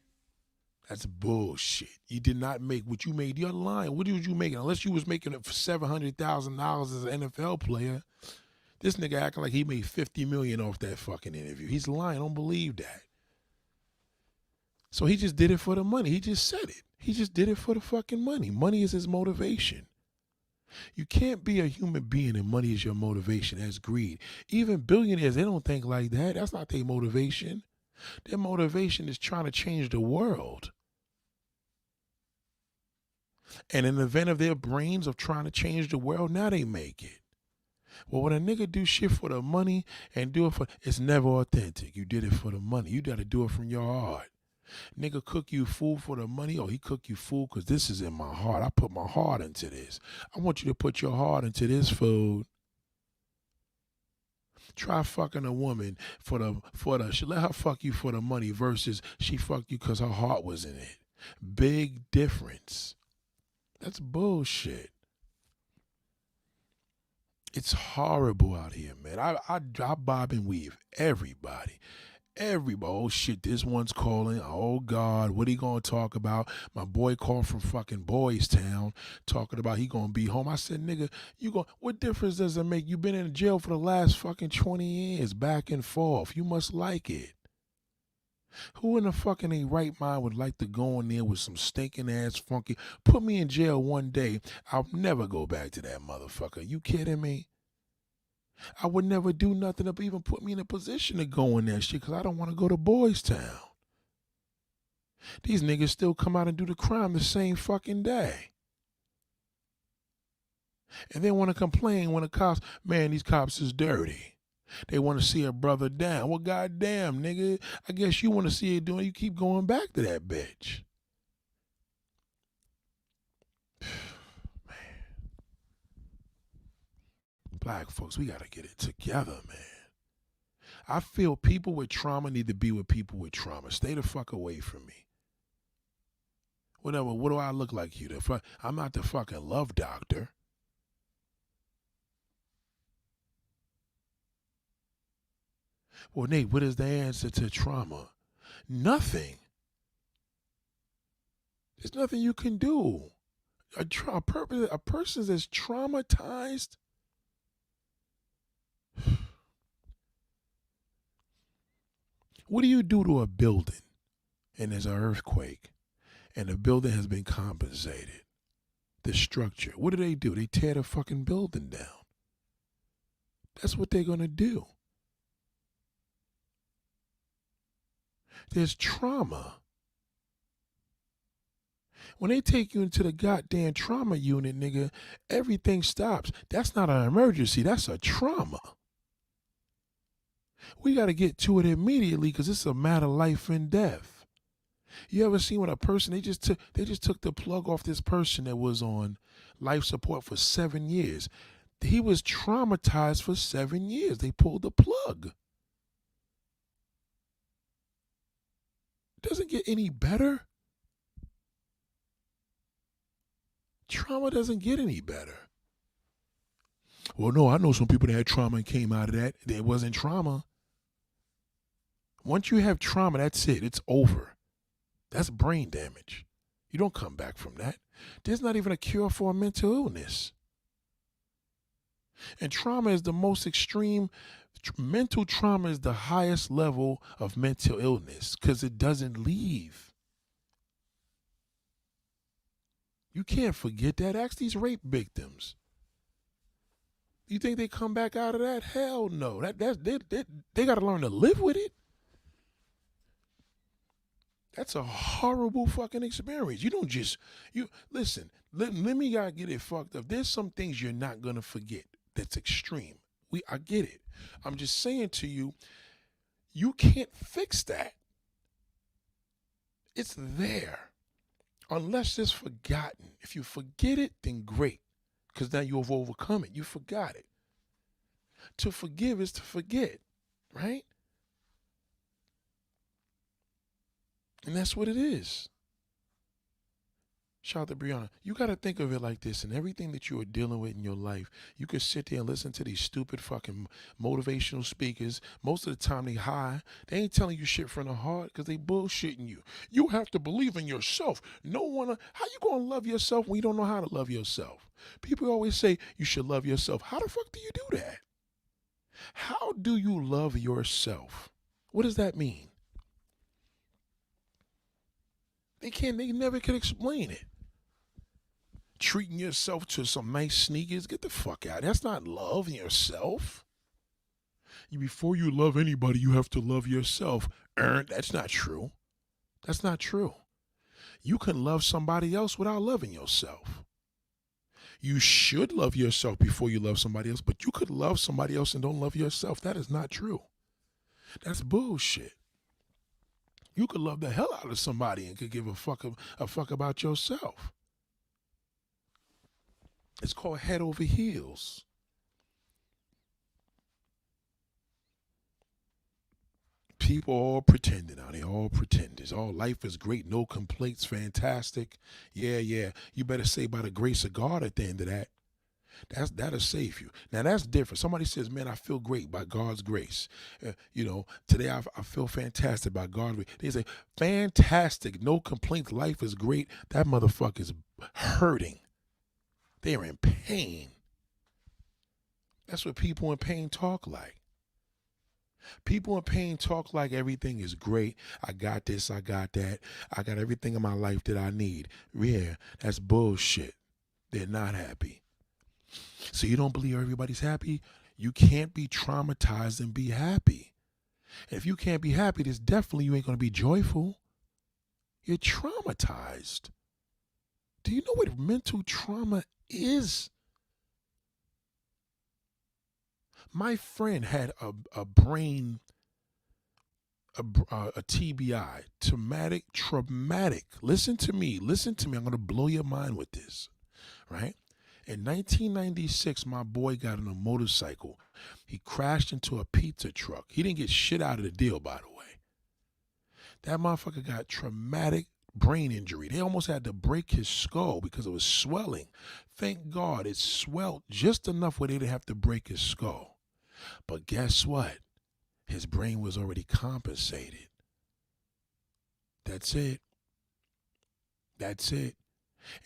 That's bullshit. You did not make what you made. You're lying. What was you making? Unless you was making it for $700,000 as an NFL player. This nigga acting like he made $50 million off that fucking interview. He's lying. Don't believe that. So he just did it for the money. He just said it. He just did it for the fucking money. Money is his motivation. You can't be a human being and money is your motivation. That's greed. Even billionaires, they don't think like that. That's not their motivation. Their motivation is trying to change the world. And in the event of their brains of trying to change the world, now they make it. Well, when a nigga do shit for the money and do it for, it's never authentic. You did it for the money. You got to do it from your heart. Nigga cook you food for the money, or he cook you food because this is in my heart. I put my heart into this. I want you to put your heart into this food. Try fucking a woman she let her fuck you for the money versus she fucked you because her heart was in it. Big difference. That's bullshit. It's horrible out here, man. I bob and weave everybody. Oh shit, this one's calling. Oh God, what he gonna talk about? My boy called from fucking Boys Town talking about he gonna be home. I said, nigga, what difference does it make? You been in jail for the last fucking 20 years, back and forth. You must like it. Who in the fucking ain't right mind would like to go in there with some stinking ass funky, put me in jail one day, I'll never go back to that motherfucker. You kidding me? I would never do nothing to even put me in a position to go in that shit because I don't want to go to Boys Town. These niggas still come out and do the crime the same fucking day. And they want to complain when the cops, man, these cops is dirty. They want to see a brother down. Well, goddamn, nigga, I guess you want to see it doing. You keep going back to that bitch. Black folks, we got to get it together, man. I feel people with trauma need to be with people with trauma. Stay the fuck away from me. Whatever, what do I look like you? I'm not the fucking love doctor. Well, Nate, what is the answer to trauma? Nothing. There's nothing you can do. A person that's traumatized. What do you do to a building and there's an earthquake and the building has been compensated? The structure. What do? They tear the fucking building down. That's what they're going to do. There's trauma. When they take you into the goddamn trauma unit, nigga, everything stops. That's not an emergency. That's a trauma. We got to get to it immediately because it's a matter of life and death. You ever seen when a person, they just took the plug off this person that was on life support for 7 years. He was traumatized for 7 years. They pulled the plug. It doesn't get any better. Trauma doesn't get any better. Well, no, I know some people that had trauma and came out of that. It wasn't trauma. Once you have trauma, that's it. It's over. That's brain damage. You don't come back from that. There's not even a cure for a mental illness. And trauma is the most extreme. Mental trauma is the highest level of mental illness because it doesn't leave. You can't forget that. Ask these rape victims. You think they come back out of that? Hell no. They got to learn to live with it. That's a horrible fucking experience. You don't just, listen, let me gotta get it fucked up. There's some things you're not gonna forget that's extreme. I get it. I'm just saying to you, you can't fix that. It's there. Unless it's forgotten. If you forget it, then great. Because now you've overcome it. You forgot it. To forgive is to forget, right? And that's what it is. Shout out to Brianna. You got to think of it like this. And everything that you are dealing with in your life, you could sit there and listen to these stupid fucking motivational speakers. Most of the time they high. They ain't telling you shit from the heart because they bullshitting you. You have to believe in yourself. How you going to love yourself when you don't know how to love yourself? People always say you should love yourself. How the fuck do you do that? How do you love yourself? What does that mean? They never can explain it. Treating yourself to some nice sneakers, get the fuck out. That's not loving yourself. Before you love anybody, you have to love yourself. That's not true. That's not true. You can love somebody else without loving yourself. You should love yourself before you love somebody else, but you could love somebody else and don't love yourself. That is not true. That's bullshit. You could love the hell out of somebody and could give a fuck about yourself. It's called head over heels. People all pretending now. They all pretenders. All life is great, no complaints, fantastic. Yeah. You better say by the grace of God at the end of that. That'll save you. Now that's different. Somebody says, "Man, I feel great by God's grace." Today I feel fantastic by God's grace. They say, "Fantastic, no complaints, life is great." That motherfucker's hurting. They're in pain. That's what people in pain talk like. People in pain talk like everything is great. I got this, I got that. I got everything in my life that I need. Yeah, that's bullshit. They're not happy. So you don't believe everybody's happy? You can't be traumatized and be happy. And if you can't be happy, then definitely you ain't going to be joyful. You're traumatized. Do you know what mental trauma is? My friend had a TBI, traumatic. Listen to me. I'm going to blow your mind with this, right? In 1996, my boy got on a motorcycle. He crashed into a pizza truck. He didn't get shit out of the deal, by the way. That motherfucker got traumatic brain injury. They almost had to break his skull because it was swelling. Thank God it swelled just enough where they didn't have to break his skull. But guess what? His brain was already compensated. That's it. That's it.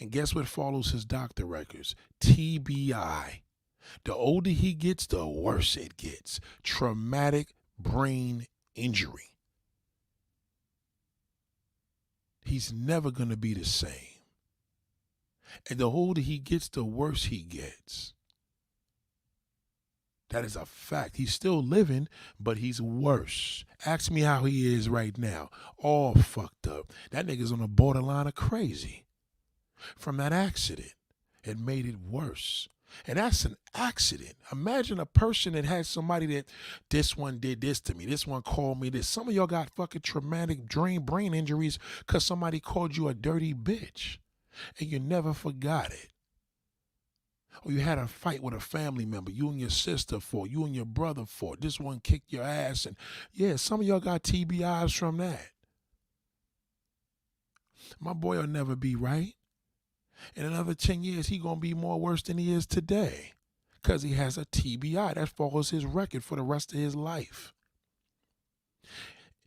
And guess what follows his doctor records? TBI. The older he gets, the worse it gets. Traumatic brain injury. He's never going to be the same. And the older he gets, the worse he gets. That is a fact. He's still living, but he's worse. Ask me how he is right now. All fucked up. That nigga's on the borderline of crazy from that accident. It made it worse. And that's an accident. Imagine a person that had somebody that, this one did this to me, this one called me this. Some of y'all got fucking traumatic brain injuries because somebody called you a dirty bitch and you never forgot it. Or you had a fight with a family member, you and your sister fought, you and your brother fought. This one kicked your ass. And yeah, some of y'all got TBIs from that. My boy will never be right. In another 10 years, he going to be more worse than he is today because he has a TBI. That follows his record for the rest of his life.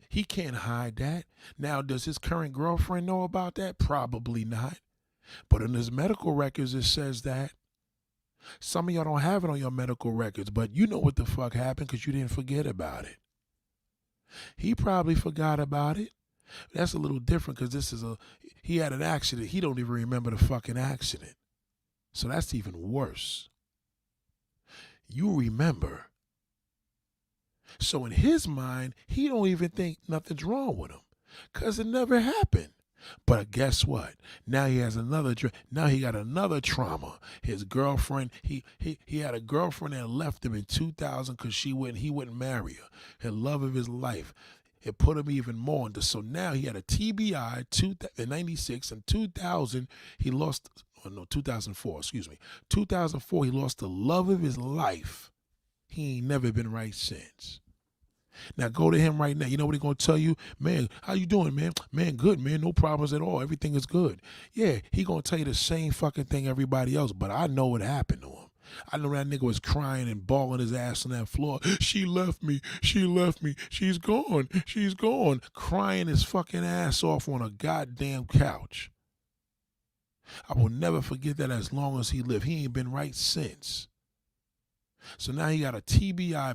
He can't hide that. Now, does his current girlfriend know about that? Probably not. But in his medical records, it says that. Some of y'all don't have it on your medical records, but you know what the fuck happened because you didn't forget about it. He probably forgot about it. That's a little different because he had an accident. He don't even remember the fucking accident. So that's even worse. You remember. So in his mind, he don't even think nothing's wrong with him because it never happened. But guess what? Now he has now he got another trauma. His girlfriend, he had a girlfriend that left him in 2000 because he wouldn't marry her. The love of his life. It put him even more into. So now he had a TBI in 96 and 2000 he lost. Oh no, 2004. Excuse me. 2004 he lost the love of his life. He ain't never been right since. Now go to him right now. You know what he gonna tell you? Man, how you doing, man? Man, good, man. No problems at all. Everything is good. Yeah, he gonna tell you the same fucking thing everybody else, but I know what happened to him. I know that nigga was crying and bawling his ass on that floor. She left me. She left me. She's gone. She's gone. Crying his fucking ass off on a goddamn couch. I will never forget that as long as he lived. He ain't been right since. So now he got a TBI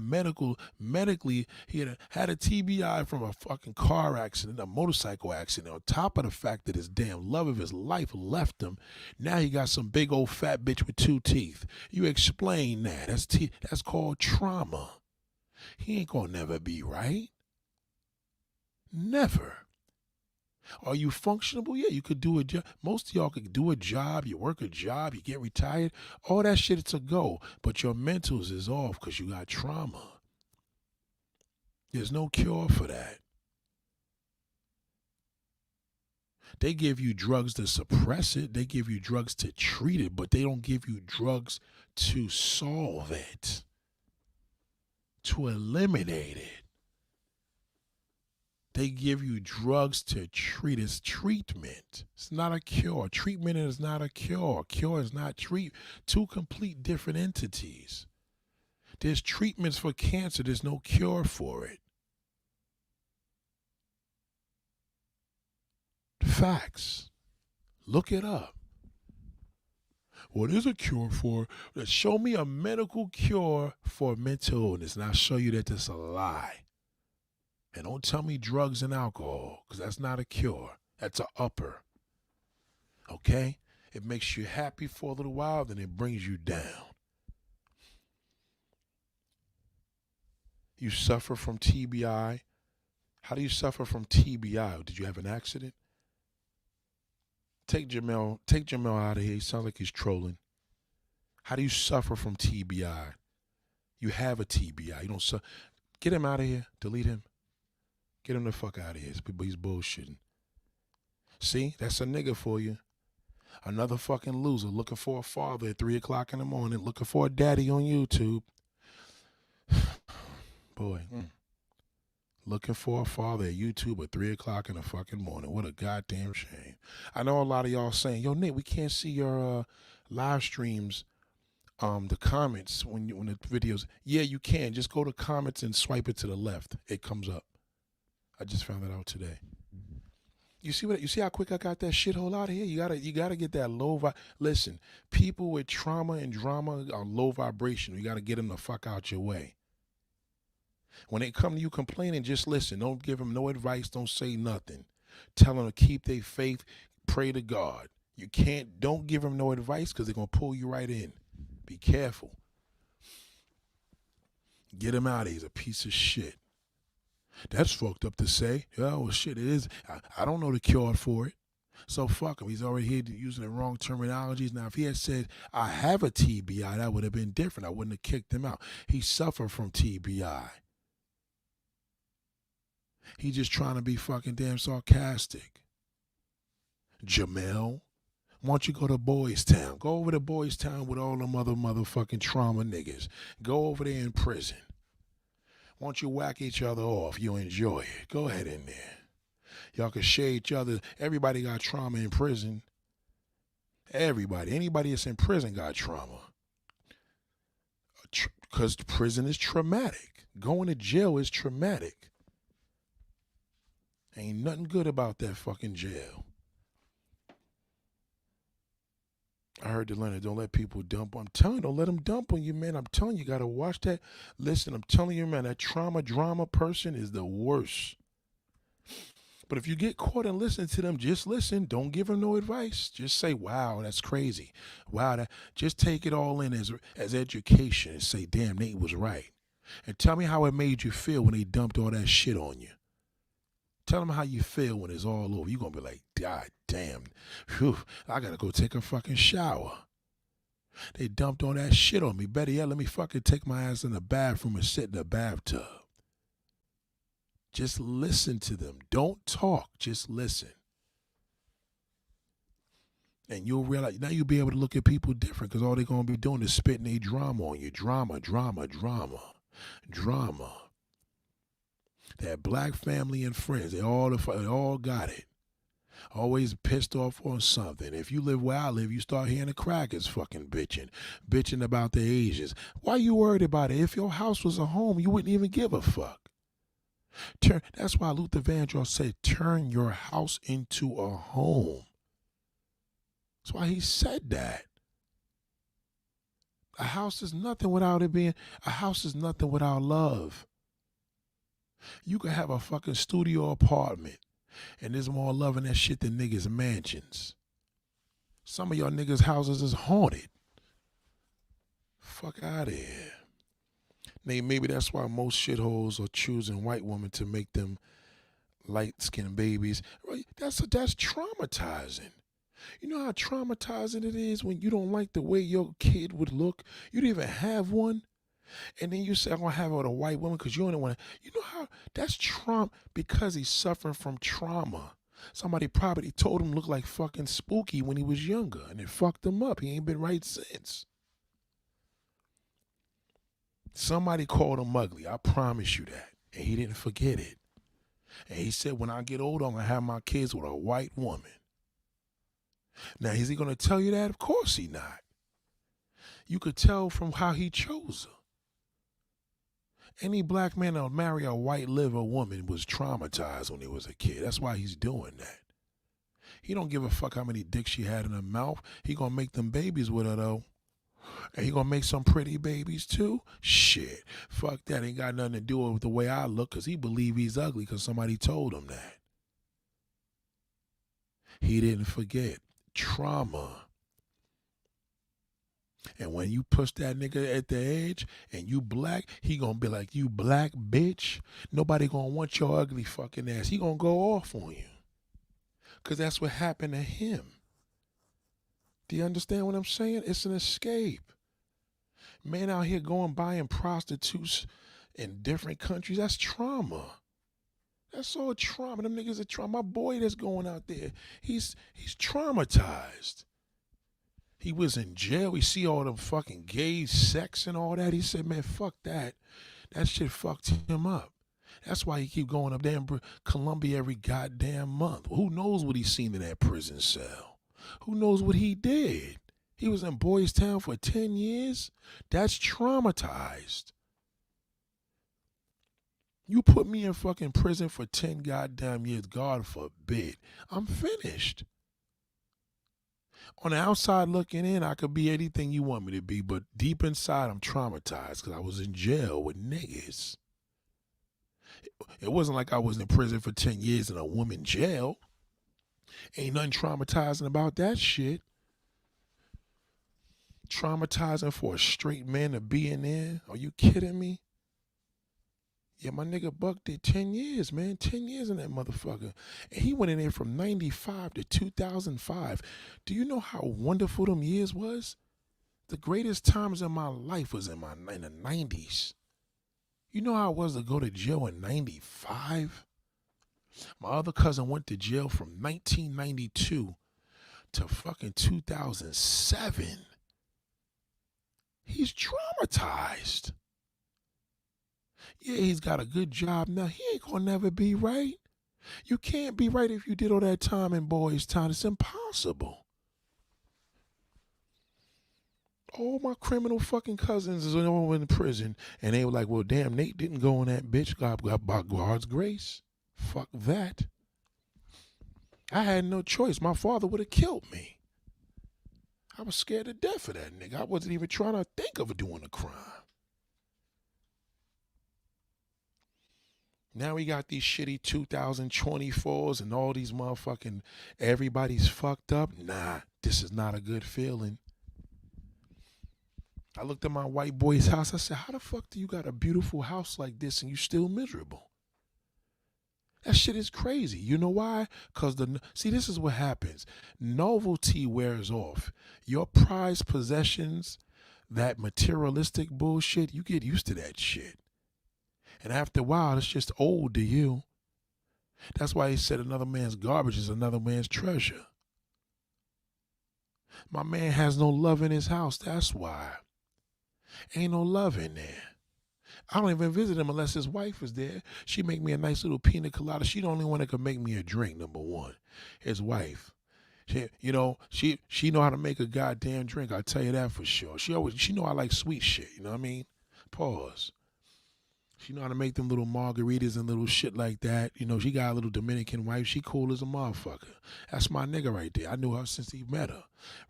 medically, he had a TBI from a fucking car accident, a motorcycle accident. On top of the fact that his damn love of his life left him, now he got some big old fat bitch with 2 teeth. You explain that. That's called trauma. He ain't gonna never be right. Never. Are you functionable? Yeah, you could do a job. Most of y'all could do a job. You work a job. You get retired. All that shit, it's a go. But your mentals is off because you got trauma. There's no cure for that. They give you drugs to suppress it. They give you drugs to treat it, but they don't give you drugs to solve it, to eliminate it. They give you drugs to treat. It's treatment. It's not a cure. Treatment is not a cure. Cure is not treat. 2 complete different entities. There's treatments for cancer. There's no cure for it. Facts. Look it up. What is a cure for? Show me a medical cure for mental illness, and I'll show you that that's a lie. And don't tell me drugs and alcohol, because that's not a cure. That's an upper. Okay? It makes you happy for a little while, then it brings you down. You suffer from TBI. How do you suffer from TBI? Did you have an accident? Take Jamel out of here. He sounds like he's trolling. How do you suffer from TBI? You have a TBI. You don't get him out of here. Delete him. Get him the fuck out of here. He's bullshitting. See, that's a nigga for you. Another fucking loser looking for a father at 3 o'clock in the morning, looking for a daddy on YouTube. Boy, looking for a father at YouTube at 3 o'clock in the fucking morning. What a goddamn shame. I know a lot of y'all saying, yo, Nick, we can't see your live streams The comments when the videos, yeah, you can just go to comments and swipe it to the left. It comes up. I just found that out today. You see how quick I got that shithole out of here? You gotta get that low listen, people with trauma and drama are low vibration. You gotta get them the fuck out your way. When they come to you complaining, just listen. Don't give them no advice. Don't say nothing. Tell them to keep their faith. Pray to God. Don't give them no advice because they're going to pull you right in. Be careful. Get him out of here. He's a piece of shit. That's fucked up to say. Yeah, well, shit, it is. I don't know the cure for it. So fuck him. He's already here using the wrong terminologies. Now, if he had said, I have a TBI, that would have been different. I wouldn't have kicked him out. He suffered from TBI. He's just trying to be fucking damn sarcastic. Jamel, why don't you go to Boys Town? Go over to Boys Town with all them other motherfucking trauma niggas. Go over there in prison. Why don't you whack each other off? You enjoy it. Go ahead in there. Y'all can share each other. Everybody got trauma in prison. Everybody. Anybody that's in prison got trauma. Because prison is traumatic. Going to jail is traumatic. Ain't nothing good about that fucking jail. I heard the Leonard, don't let people dump. I'm telling you, don't let them dump on you, man. I'm telling you, you got to watch that. Listen, I'm telling you, man, that trauma drama person is the worst. But if you get caught and listen to them, just listen. Don't give them no advice. Just say, wow, that's crazy. Wow, just take it all in as education and say, damn, Nate was right. And tell me how it made you feel when they dumped all that shit on you. Tell them how you feel when it's all over. You're going to be like, God damn, whew, I got to go take a fucking shower. They dumped all that shit on me. Better yet, let me fucking take my ass in the bathroom and sit in the bathtub. Just listen to them. Don't talk. Just listen. And you'll realize, now you'll be able to look at people different because all they're going to be doing is spitting their drama on you. Drama, drama, drama, drama. That black family and friends, they all got it. Always pissed off on something. If you live where I live, you start hearing the crackers fucking bitching about the Asians. Why you worried about it? If your house was a home, you wouldn't even give a fuck. That's why Luther Vandross said, turn your house into a home. That's why he said that. A house is nothing without a house is nothing without love. You can have a fucking studio apartment, and there's more love in that shit than niggas' mansions. Some of y'all niggas' houses is haunted. Fuck out of here. Maybe that's why most shitholes are choosing white women to make them light-skinned babies. That's traumatizing. You know how traumatizing it is when you don't like the way your kid would look? You don't even have one. And then you say, I'm going to have it with a white woman because you don't want to. You know how that's trauma because he's suffering from trauma. Somebody probably told him look like fucking Spooky when he was younger and it fucked him up. He ain't been right since. Somebody called him ugly. I promise you that. And he didn't forget it. And he said, when I get older, I'm going to have my kids with a white woman. Now, is he going to tell you that? Of course he not. You could tell from how he chose her. Any black man that'll marry a white liver woman was traumatized when he was a kid. That's why he's doing that. He don't give a fuck how many dicks she had in her mouth. He gonna make them babies with her though. And he gonna make some pretty babies too? Shit. Fuck that. Ain't got nothing to do with the way I look because he believe he's ugly because somebody told him that. He didn't forget. Trauma. And when you push that nigga at the edge and you black, he gonna be like, you black bitch. Nobody gonna want your ugly fucking ass. He gonna go off on you. Because that's what happened to him. Do you understand what I'm saying? It's an escape. Man out here going buying prostitutes in different countries, that's trauma. That's all trauma. Them niggas are trauma. My boy that's going out there, he's traumatized. He was in jail. We see all them fucking gay sex and all that. He said, man, fuck that. That shit fucked him up. That's why he keep going up there in Colombia every goddamn month. Who knows what he's seen in that prison cell? Who knows what he did? He was in Boys Town for 10 years? That's traumatized. You put me in fucking prison for 10 goddamn years, God forbid. I'm finished. On the outside looking in, I could be anything you want me to be, but deep inside, I'm traumatized because I was in jail with niggas. It wasn't like I was in prison for 10 years in a woman jail. Ain't nothing traumatizing about that shit. Traumatizing for a straight man to be in there? Are you kidding me? Yeah, my nigga Buck did 10 years, man. 10 years in that motherfucker. And he went in there from 95 to 2005. Do you know how wonderful them years was? The greatest times in my life was in the 90s. You know how it was to go to jail in 95? My other cousin went to jail from 1992 to fucking 2007. He's traumatized. Yeah, he's got a good job now. He ain't gonna never be right. You can't be right if you did all that time in Boys Town. It's impossible. All my criminal fucking cousins is all in prison, and they were like, well, damn, Nate didn't go in that bitch. Got by God's grace. Fuck that. I had no choice. My father would have killed me. I was scared to death of that nigga. I wasn't even trying to think of doing a crime. Now we got these shitty 2024s and all these motherfucking everybody's fucked up. Nah, this is not a good feeling. I looked at my white boy's house. I said, how the fuck do you got a beautiful house like this and you still miserable? That shit is crazy. You know why? Because this is what happens. Novelty wears off. Your prized possessions, that materialistic bullshit, you get used to that shit. And after a while, it's just old to you. That's why he said another man's garbage is another man's treasure. My man has no love in his house. That's why. Ain't no love in there. I don't even visit him unless his wife is there. She make me a nice little pina colada. She the only one that can make me a drink, number one. His wife. She know how to make a goddamn drink. I'll tell you that for sure. She know I like sweet shit. You know what I mean? Pause. She know how to make them little margaritas and little shit like that. You know, she got a little Dominican wife. She cool as a motherfucker. That's my nigga right there. I knew her since he met her,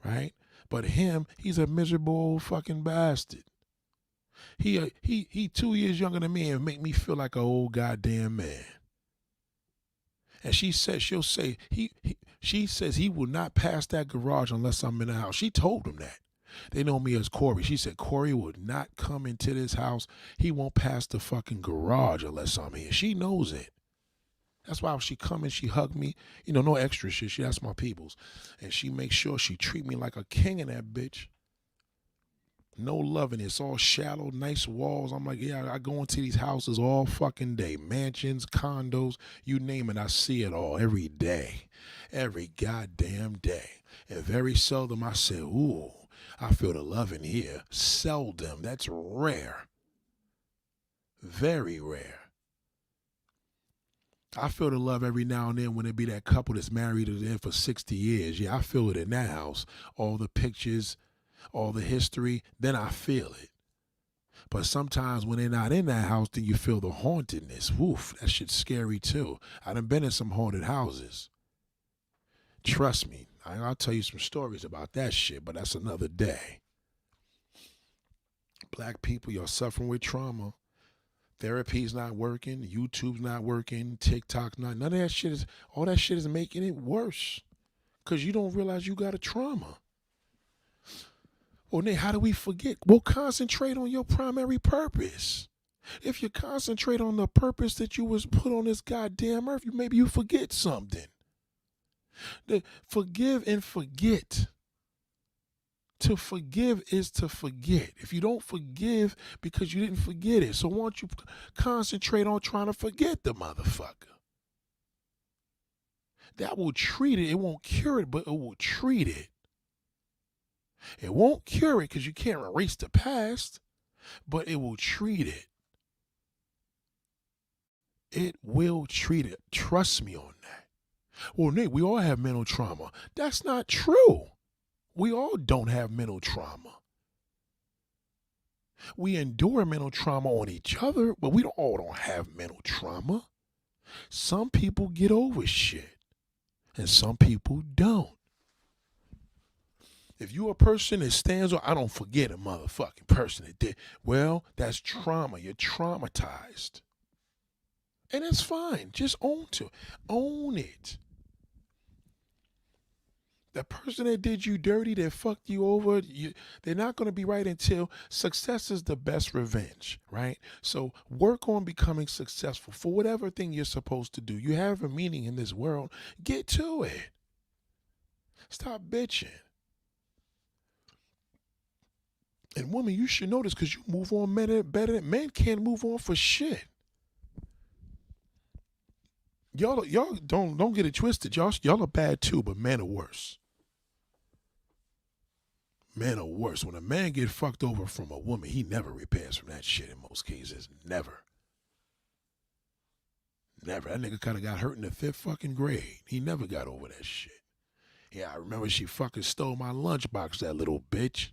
right? But him, he's a miserable old fucking bastard. He 2 years younger than me and make me feel like an old goddamn man. And she says she says he will not pass that garage unless I'm in the house. She told him that. They know me as Corey. She said Corey would not come into this house. He won't pass the fucking garage unless I'm here. She knows it. That's why when she come in, she hug me. You know, no extra shit. That's my peoples. And she makes sure she treat me like a king in that bitch. No loving. It's all shallow, nice walls. I'm like, yeah, I go into these houses all fucking day. Mansions, condos, you name it. I see it all every day. Every goddamn day. And very seldom I say, ooh, I feel the love in here. Seldom. That's rare. Very rare. I feel the love every now and then when it be that couple that's married there for 60 years. Yeah, I feel it in that house. All the pictures, all the history, then I feel it. But sometimes when they're not in that house, then you feel the hauntedness. Woof, that shit's scary too. I done been in some haunted houses. Trust me, I'll tell you some stories about that shit, but that's another day. Black people, you're suffering with trauma. Therapy's not working, YouTube's not working, TikTok's not. None of that shit is, all that shit is making it worse. Because you don't realize you got a trauma. Well, Nate, how do we forget? Well, concentrate on your primary purpose. If you concentrate on the purpose that you was put on this goddamn earth, maybe you forget something. Forgive and forget. To forgive is to forget. If you don't forgive because you didn't forget it, so why don't you concentrate on trying to forget the motherfucker? That will treat it. It won't cure it, but it will treat it. It won't cure it because you can't erase the past, but it will treat it. It will treat it. Trust me on that. Well, Nate, we all have mental trauma. That's not true. We all don't have mental trauma. We endure mental trauma on each other, but we all don't have mental trauma. Some people get over shit, and some people don't. If you're a person that stands on, I don't forget a motherfucking person that did, well, that's trauma. You're traumatized. And that's fine. Just own it. That person that did you dirty, that fucked you over, they're not going to be right until success is the best revenge, right? So work on becoming successful for whatever thing you're supposed to do. You have a meaning in this world. Get to it. Stop bitching. And women, you should know this because you move on better than men can't move on for shit. Y'all don't get it twisted. Y'all are bad too, but men are worse. Men are worse. When a man get fucked over from a woman, he never repairs from that shit in most cases. Never. Never. That nigga kind of got hurt in the 5th fucking grade. He never got over that shit. Yeah, I remember she fucking stole my lunchbox, that little bitch.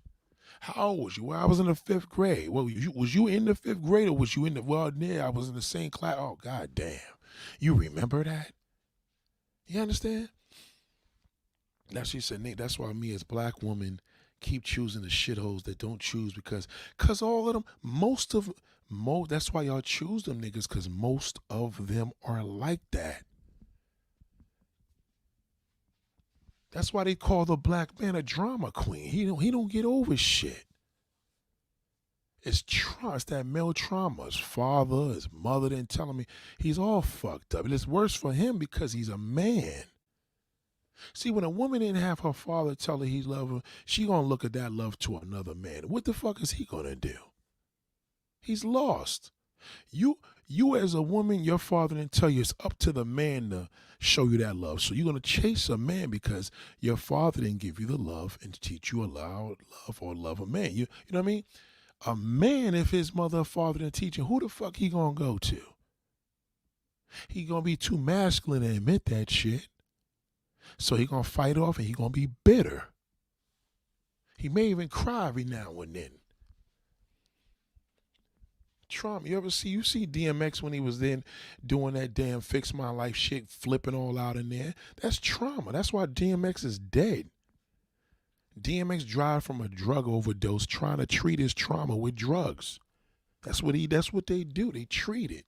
How old was you? Well, I was in the 5th grade. Well, was you in the 5th grade or was you in the, well, yeah, I was in the same class. Oh, god damn. You remember that? You understand? Now she said, Nate, that's why me as black woman keep choosing the shitholes that don't choose because all of them, that's why y'all choose them niggas because most of them are like that. That's why they call the black man a drama queen. He don't get over shit. It's that male trauma. His father, his mother didn't tell him. He's all fucked up. And it's worse for him because he's a man. See, when a woman didn't have her father tell her he loved her, she gonna look at that love to another man. What the fuck is he gonna do? He's lost. You as a woman, your father didn't tell you it's up to the man to show you that love. So you're gonna chase a man because your father didn't give you the love and teach you love or love a man. You know what I mean? A man, if his mother or father didn't teach him, who the fuck he gonna go to? He gonna be too masculine to admit that shit. So he gonna fight off and he gonna be bitter. He may even cry every now and then. Trauma. You see DMX when he was then doing that damn Fix My Life shit, flipping all out in there? That's trauma. That's why DMX is dead. DMX died from a drug overdose trying to treat his trauma with drugs. That's what they do. They treat it.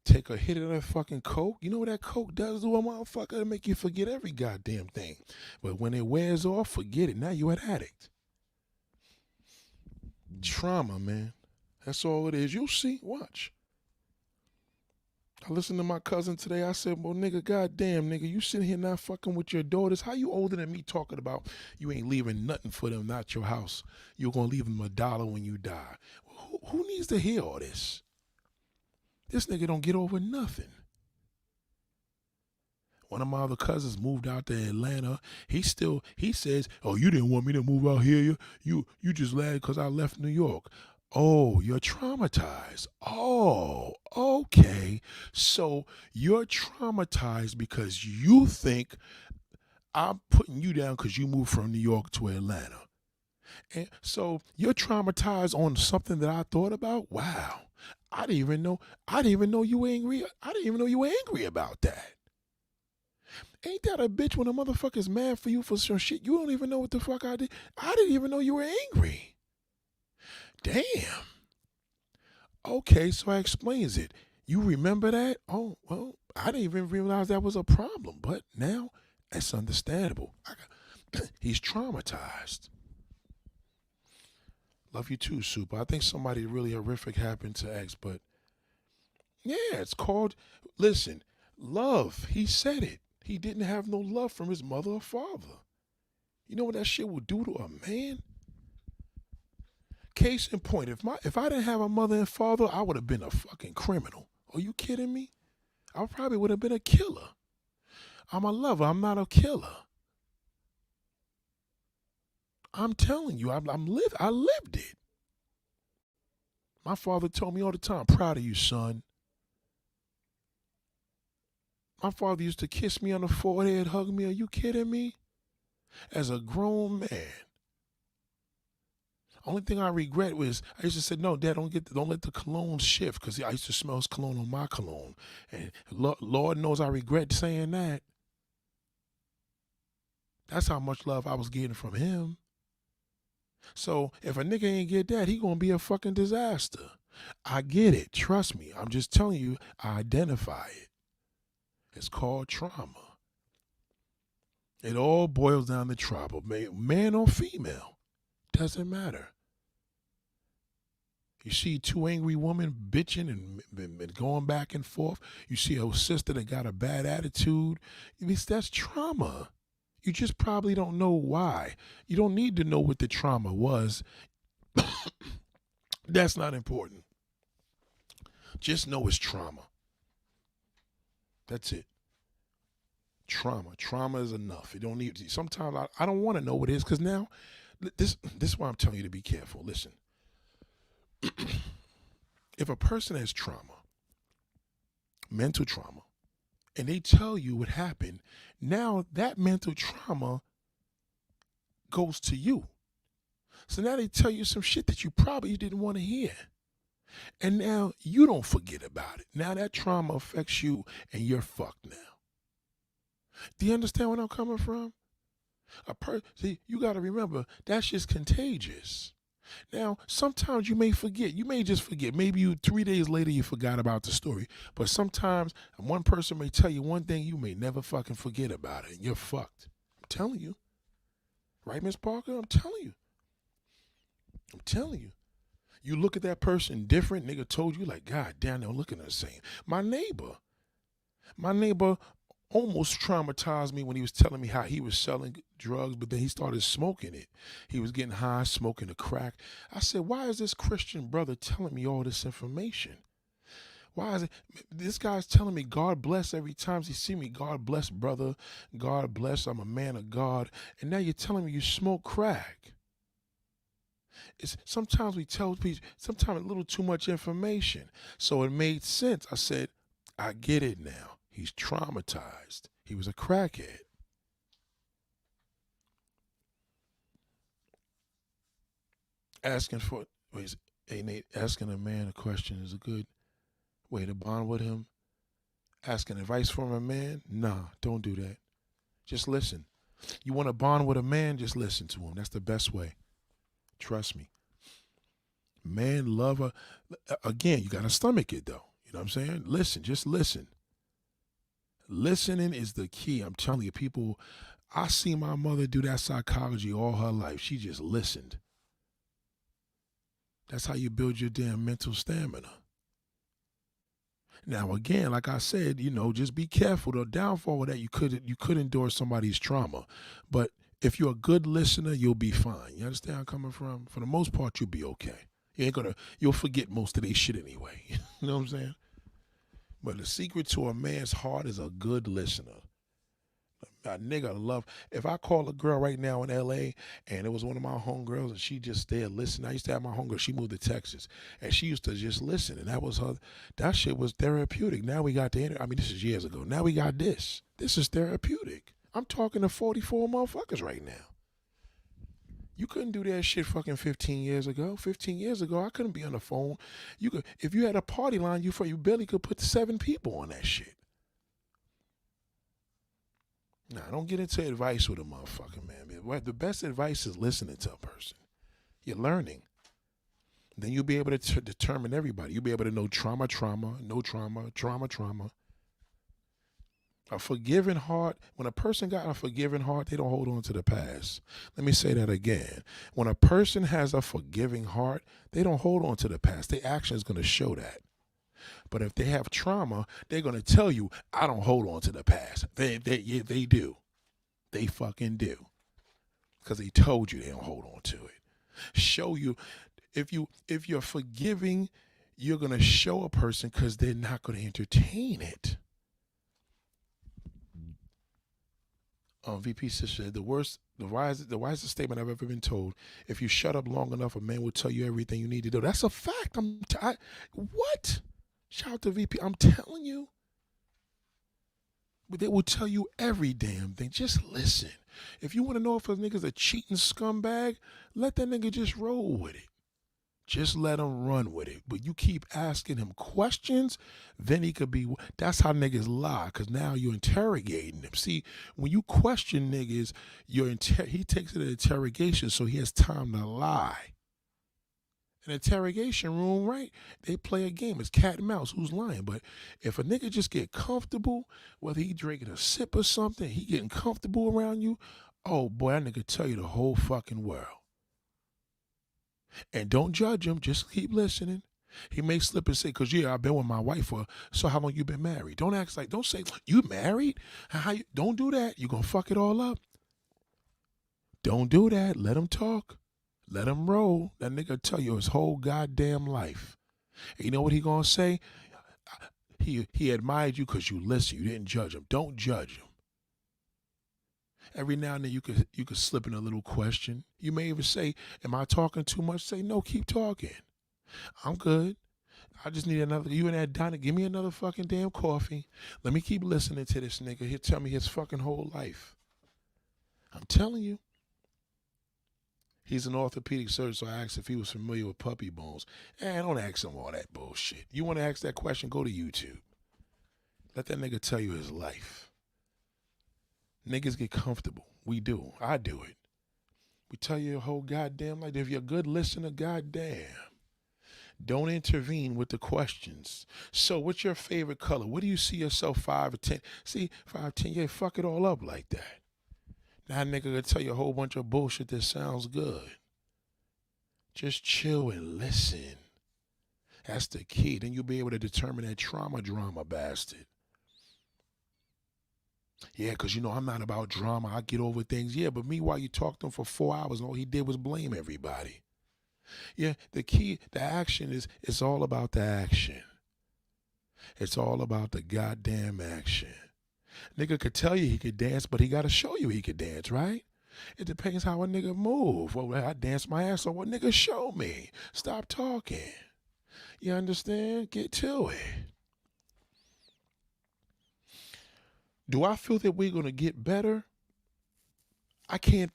Take a hit of that fucking coke. You know what that coke does to a motherfucker? It'll make you forget every goddamn thing. But when it wears off, forget it. Now you're an addict. Trauma, man. That's all it is. You'll see. Watch. I listened to my cousin today. I said, well, nigga, goddamn, nigga, you sitting here not fucking with your daughters. How you older than me talking about you ain't leaving nothing for them, not your house. You're going to leave them $1 when you die. Who needs to hear all this? This nigga don't get over nothing. One of my other cousins moved out to Atlanta. He says, oh, you didn't want me to move out here. You just lied because I left New York. Oh, you're traumatized. Oh, okay. So you're traumatized because you think I'm putting you down because you moved from New York to Atlanta. And so you're traumatized on something that I thought about? Wow. I didn't even know you were angry. I didn't even know you were angry about that. Ain't that a bitch when a motherfucker's mad for you for some shit? You don't even know what the fuck I did. I didn't even know you were angry. Damn. Okay, so that explains it. You remember that? Oh, well, I didn't even realize that was a problem, but now that's understandable. He's traumatized. Love you too, Super. I think somebody really horrific happened to X, but yeah, it's called, listen, love. He said it. He didn't have no love from his mother or father. You know what that shit would do to a man? Case in point, if I didn't have a mother and father, I would have been a fucking criminal. Are you kidding me? I probably would have been a killer. I'm a lover. I'm not a killer. I'm telling you, I lived it. My father told me all the time, proud of you, son. My father used to kiss me on the forehead, hug me. Are you kidding me? As a grown man. Only thing I regret was I used to say, no, Dad, don't let the cologne shift, because I used to smell his cologne on my cologne. And Lord knows I regret saying that. That's how much love I was getting from him. So if a nigga ain't get that, he gonna be a fucking disaster. I get it. Trust me. I'm just telling you, I identify it. It's called trauma. It all boils down to trauma. Man or female. Doesn't matter. You see two angry women bitching and going back and forth. You see a sister that got a bad attitude. That's trauma. You just probably don't know why. You don't need to know what the trauma was. That's not important. Just know it's trauma. That's it. Trauma. Trauma is enough. You don't need to. Sometimes I don't want to know what it is, because now this is why I'm telling you to be careful. Listen. If a person has trauma, mental trauma, and they tell you what happened, now that mental trauma goes to you. So now they tell you some shit that you probably didn't want to hear. And now you don't forget about it. Now that trauma affects you and you're fucked now. Do you understand where I'm coming from? See, you got to remember, that's just contagious. Now, sometimes you may forget. You may just forget. Maybe 3 days later you forgot about the story. But sometimes one person may tell you one thing, you may never fucking forget about it, and you're fucked. I'm telling you. Right, Miss Parker? I'm telling you. I'm telling you. You look at that person different, nigga told you, like, God damn, they're looking the same. My neighbor almost traumatized me when he was telling me how he was selling drugs, but then he started smoking it. He was getting high, smoking the crack. I said, why is this Christian brother telling me all this information? Why is it? This guy's telling me God bless every time he see me. God bless, brother. God bless. I'm a man of God. And now you're telling me you smoke crack. Sometimes we tell people, sometimes a little too much information. So it made sense. I said, I get it now. He's traumatized. He was a crackhead. Asking a man a question is a good way to bond with him. Asking advice from a man? Nah, don't do that. Just listen. You want to bond with a man? Just listen to him. That's the best way. Trust me. Man, lover. Again, you got to stomach it, though. You know what I'm saying? Listen. Just listen. Listening is the key. I'm telling you, people, I see my mother do that psychology all her life. She just listened. That's how you build your damn mental stamina. Now, again, like I said, just be careful. The downfall with that, you could endure somebody's trauma. But if you're a good listener, you'll be fine. You understand where I'm coming from? For the most part, you'll be okay. You'll forget most of their shit anyway. You know what I'm saying? But the secret to a man's heart is a good listener. A nigga love. If I call a girl right now in LA and it was one of my homegirls and she just there listening, I used to have my homegirl, she moved to Texas, and she used to just listen, and that shit was therapeutic. Now we got this is years ago. Now we got this. This is therapeutic. I'm talking to 44 motherfuckers right now. You couldn't do that shit fucking 15 years ago. 15 years ago, I couldn't be on the phone. If you had a party line, you barely could put 7 people on that shit. Nah, don't get into advice with a motherfucker, man. The best advice is listening to a person. You're learning. Then you'll be able to determine everybody. You'll be able to know trauma, no trauma, trauma. A forgiving heart, when a person got a forgiving heart, they don't hold on to the past. Let me say that again. When a person has a forgiving heart, they don't hold on to the past. Their action is going to show that. But if they have trauma, they're going to tell you, I don't hold on to the past. They do. They fucking do. Because they told you they don't hold on to it. Show you, if you're forgiving, you're going to show a person because they're not going to entertain it. VP sister said, the wisest statement I've ever been told, if you shut up long enough, a man will tell you everything you need to do. That's a fact. What? Shout out to VP. I'm telling you. But they will tell you every damn thing. Just listen. If you want to know if a nigga's a cheating scumbag, let that nigga just roll with it. Just let him run with it. But you keep asking him questions, then he could be. That's how niggas lie, because now you're interrogating them. See, when you question niggas, he takes it an interrogation, so he has time to lie. An interrogation room, right? They play a game. It's cat and mouse. Who's lying? But if a nigga just get comfortable, whether he drinking a sip or something, he getting comfortable around you, oh boy, that nigga tell you the whole fucking world. And don't judge him. Just keep listening. He may slip and say, because yeah, I've been with my wife for, so how long you been married? Don't act like, don't say, you married? Don't do that. You're going to fuck it all up. Don't do that. Let him talk. Let him roll. That nigga tell you his whole goddamn life. And you know what he going to say? He admired you because you listen. You didn't judge him. Don't judge him. Every now and then you could slip in a little question. You may even say, am I talking too much? Say, no, keep talking. I'm good. I just need another. You and that Donna, give me another fucking damn coffee. Let me keep listening to this nigga. He'll tell me his fucking whole life. I'm telling you. He's an orthopedic surgeon, so I asked if he was familiar with puppy bones. Don't ask him all that bullshit. You want to ask that question, go to YouTube. Let that nigga tell you his life. Niggas get comfortable. We do. I do it. We tell you your whole goddamn life. If you're a good listener, goddamn. Don't intervene with the questions. So what's your favorite color? What do you see yourself 5 or 10? See, 5, 10, yeah, fuck it all up like that. Now nigga gonna tell you a whole bunch of bullshit that sounds good. Just chill and listen. That's the key. Then you'll be able to determine that trauma bastard. Yeah, because I'm not about drama. I get over things. Yeah, but meanwhile, you talked to him for 4 hours and all he did was blame everybody. Yeah, the key, the action is, it's all about the action. It's all about the goddamn action. Nigga could tell you he could dance, but he got to show you he could dance, right? It depends how a nigga move. Well, I dance my ass off. Well, nigga, show me. Stop talking. You understand? Get to it. Do I feel that we're going to get better? I can't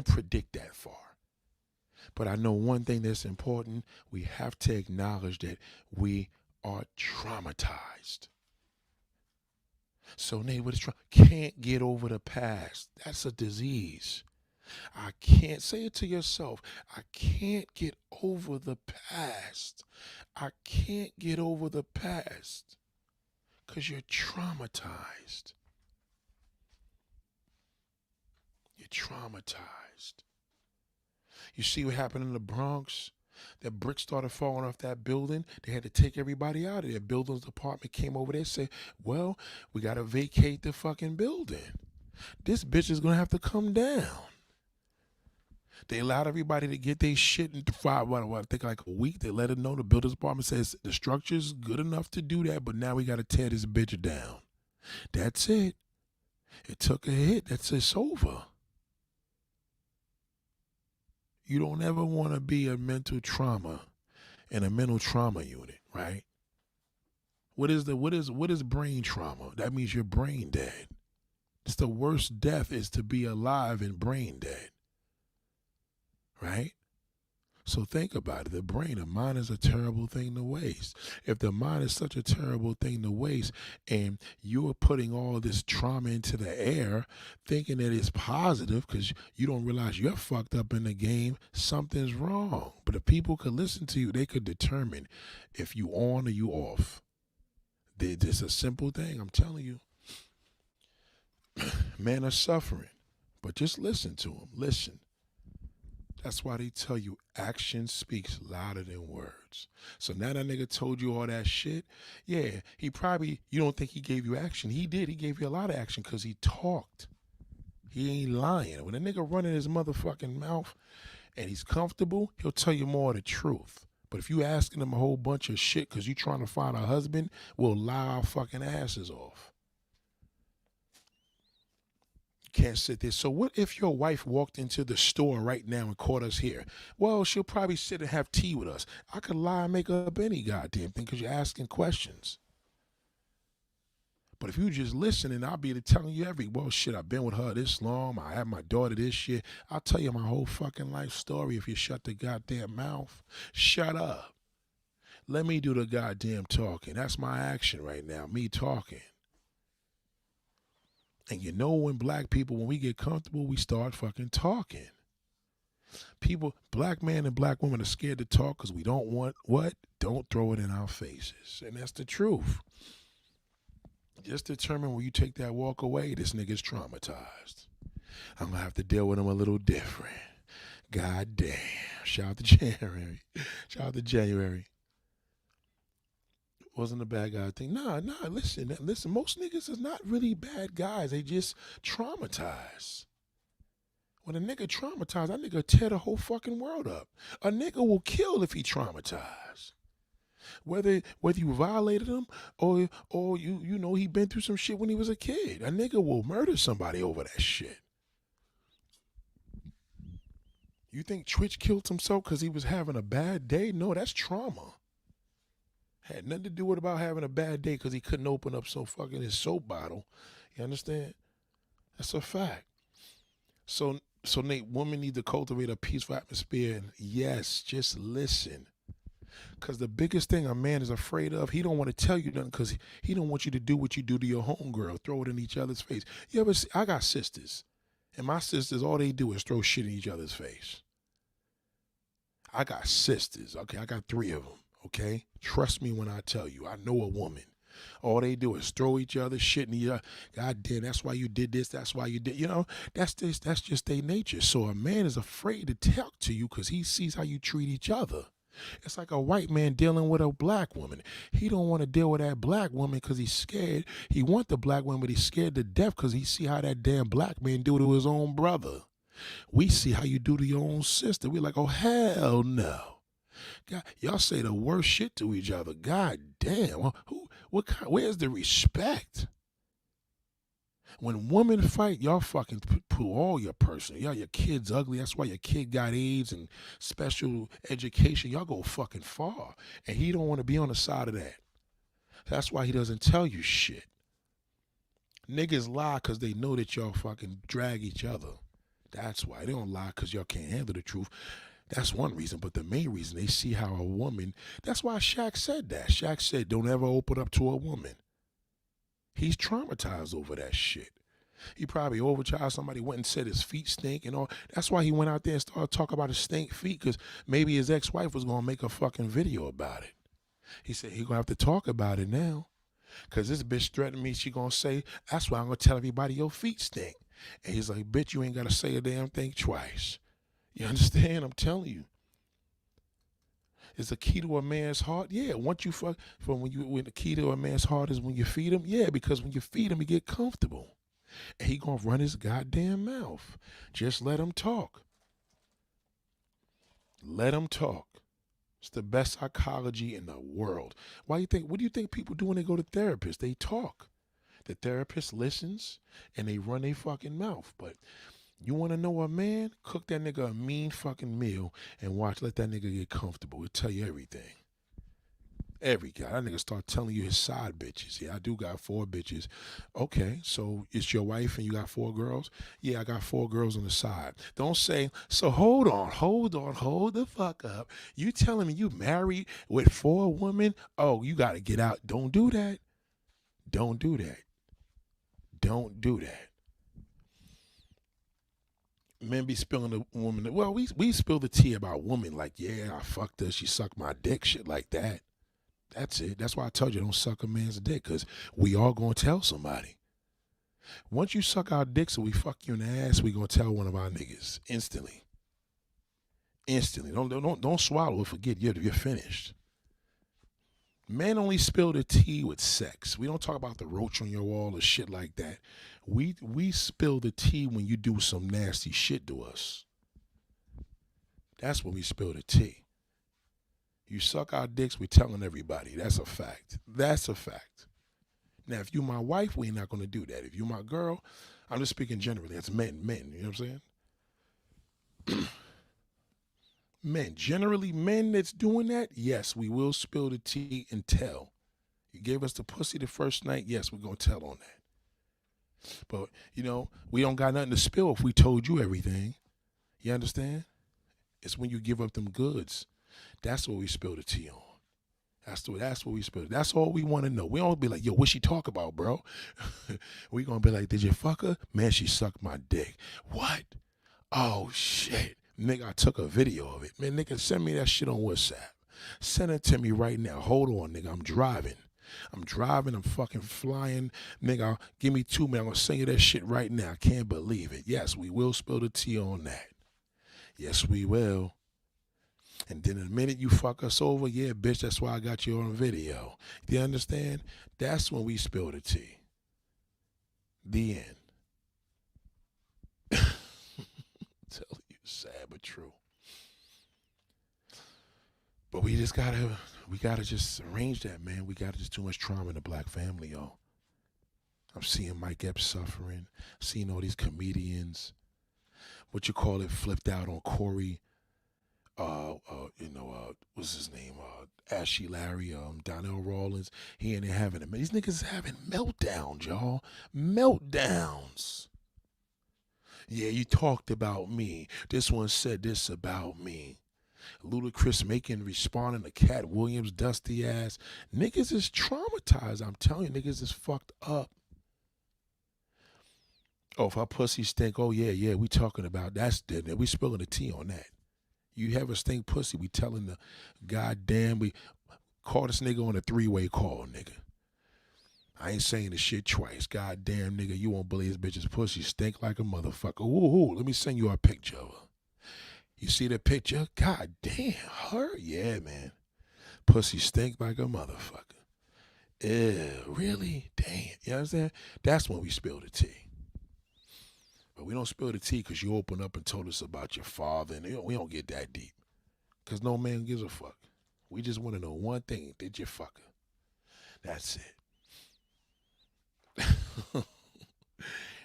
predict that far. But I know one thing that's important. We have to acknowledge that we are traumatized. So, Nate, what is trauma? Can't get over the past. That's a disease. I can't, say it to yourself, I can't get over the past. I can't get over the past because you're traumatized. You're traumatized. You see what happened in the Bronx? That brick started falling off that building. They had to take everybody out of there. Buildings department came over there and said, well, we got to vacate the fucking building. This bitch is going to have to come down. They allowed everybody to get their shit in I think like a week. They let them know. The buildings department says the structure's good enough to do that, but now we got to tear this bitch down. That's it. It took a hit. It's over. You don't ever want to be a mental trauma in a mental trauma unit, right? What is brain trauma? That means you're brain dead. It's the worst death is to be alive and brain dead. Right? So think about it. The mind is a terrible thing to waste. If the mind is such a terrible thing to waste and you're putting all this trauma into the air thinking that it's positive because you don't realize you're fucked up in the game, something's wrong. But if people could listen to you, they could determine if you on or you off. It's a simple thing, I'm telling you. Men are suffering, but just listen to them. Listen. That's why they tell you action speaks louder than words. So now that nigga told you all that shit, yeah, you don't think he gave you action. He did. He gave you a lot of action because he talked. He ain't lying. When a nigga running his motherfucking mouth and he's comfortable, he'll tell you more of the truth. But if you asking him a whole bunch of shit because you trying to find a husband, we'll lie our fucking asses off. Can't sit there. So what if your wife walked into the store right now and caught us here? Well, she'll probably sit and have tea with us. I could lie and make up any goddamn thing because you're asking questions. But if you just listen, and I'll be telling you well, shit, I've been with her this long. I have my daughter this shit. I'll tell you my whole fucking life story if you shut the goddamn mouth. Shut up. Let me do the goddamn talking. That's my action right now, me talking. And you know when black people, when we get comfortable, we start fucking talking. People, black men and black women are scared to talk because we don't want what? Don't throw it in our faces. And that's the truth. Just determine when you take that walk away, this nigga's traumatized. I'm going to have to deal with him a little different. God damn. Shout out to January. Shout out to January. Wasn't a bad guy thing. Nah, listen. Most niggas is not really bad guys. They just traumatized. When a nigga traumatized, that nigga tear the whole fucking world up. A nigga will kill if he traumatized. Whether you violated him or you know he been through some shit when he was a kid. A nigga will murder somebody over that shit. You think Twitch killed himself because he was having a bad day? No, that's trauma. Had nothing to do with about having a bad day because he couldn't open up some fucking his soap bottle. You understand? That's a fact. So Nate, women need to cultivate a peaceful atmosphere. And yes, just listen. Because the biggest thing a man is afraid of, he don't want to tell you nothing because he don't want you to do what you do to your homegirl, throw it in each other's face. You ever see, I got sisters, and my sisters, all they do is throw shit in each other's face. I got sisters, okay? I got 3 of them, okay? Trust me when I tell you, I know a woman. All they do is throw each other shit in each other. God damn, that's why you did this, that's why you did, you know? That's just their nature. So a man is afraid to talk to you because he sees how you treat each other. It's like a white man dealing with a black woman. He don't want to deal with that black woman because he's scared. He want the black woman, but he's scared to death because he see how that damn black man do to his own brother. We see how you do to your own sister. We're like, oh, hell no. God, y'all say the worst shit to each other. God damn. Where's the respect? When women fight, y'all fucking put all your personal. Y'all, your kid's ugly. That's why your kid got AIDS and special education. Y'all go fucking far. And he don't want to be on the side of that. That's why he doesn't tell you shit. Niggas lie because they know that y'all fucking drag each other. That's why. They don't lie because y'all can't handle the truth. That's one reason. But the main reason, they see how a woman. That's why Shaq said that. Shaq said, don't ever open up to a woman. He's traumatized over that shit. He probably overcharged somebody, went and said his feet stink and all. That's why he went out there and started talking about his stink feet, because maybe his ex-wife was going to make a fucking video about it. He said he going to have to talk about it now, because this bitch threatened me. She going to say, that's why I'm going to tell everybody your feet stink. And he's like, bitch, you ain't got to say a damn thing twice. You understand? I'm telling you. Is the key to a man's heart? Yeah. Once you fuck, when the key to a man's heart is when you feed him? Yeah, because when you feed him, he get comfortable. And he gonna run his goddamn mouth. Just let him talk. Let him talk. It's the best psychology in the world. What do you think people do when they go to therapists? They talk. The therapist listens and they run their fucking mouth. But you want to know a man? Cook that nigga a mean fucking meal and let that nigga get comfortable. It'll tell you everything. Every guy. That nigga start telling you his side bitches. Yeah, I do got 4 bitches. Okay, so it's your wife and you got 4 girls? Yeah, I got 4 girls on the side. Don't say, so hold the fuck up. You telling me you married with 4 women? Oh, you got to get out. Don't do that. Don't do that. Don't do that. Men be spilling the woman. Well, we spill the tea about women like, yeah, I fucked her. She sucked my dick, shit like that. That's it. That's why I told you don't suck a man's dick, because we all going to tell somebody. Once you suck our dicks and we fuck you in the ass, we going to tell one of our niggas instantly. Instantly. Don't swallow it. Forget you're finished. Men only spill the tea with sex. We don't talk about the roach on your wall or shit like that. We spill the tea when you do some nasty shit to us. That's when we spill the tea. You suck our dicks, we're telling everybody. That's a fact. That's a fact. Now, if you my wife, we ain't not going to do that. If you my girl, I'm just speaking generally. That's men. You know what I'm saying? Men. Generally, men that's doing that, yes, we will spill the tea and tell. You gave us the pussy the first night. Yes, we're going to tell on that. But, we don't got nothing to spill if we told you everything. You understand? It's when you give up them goods. That's what we spill the tea on. That's what we spill. That's all we want to know. We don't be like, yo, what she talk about, bro? We going to be like, did you fuck her? Man, she sucked my dick. What? Oh, shit. Nigga, I took a video of it. Man, nigga, send me that shit on WhatsApp. Send it to me right now. Hold on, nigga. I'm driving. I'm fucking flying. Nigga, give me 2 minutes. I'm going to send you that shit right now. I can't believe it. Yes, we will spill the tea on that. Yes, we will. And then the minute you fuck us over, yeah, bitch, that's why I got you on video. Do you understand? That's when we spill the tea. The end. Tell you, sad but true. But we gotta just arrange that, man. We got just too much trauma in the black family, y'all. I'm seeing Mike Epps suffering, seeing all these comedians, flipped out on Corey. What's his name? Ashy Larry, Donnell Rawlins. He ain't having it. These niggas is having meltdowns, y'all. Meltdowns. Yeah, you talked about me. This one said this about me. Ludacris responding to Cat Williams' dusty ass. Niggas is traumatized. I'm telling you, niggas is fucked up. Oh, if our pussy stink, oh yeah, we talking about that's dead. We spilling the tea on that. You have a stink pussy, we telling the goddamn, we call this nigga on a 3-way call, nigga. I ain't saying the shit twice. Goddamn, nigga, you won't believe this bitch's pussy stink like a motherfucker. Ooh, let me send you a picture of her. You see the picture? God damn, her? Yeah, man. Pussy stink like a motherfucker. Ew, really? Damn. You understand? That's when we spill the tea. But we don't spill the tea because you open up and told us about your father, and we don't get that deep. Because no man gives a fuck. We just want to know one thing. Did you fuck her? That's it.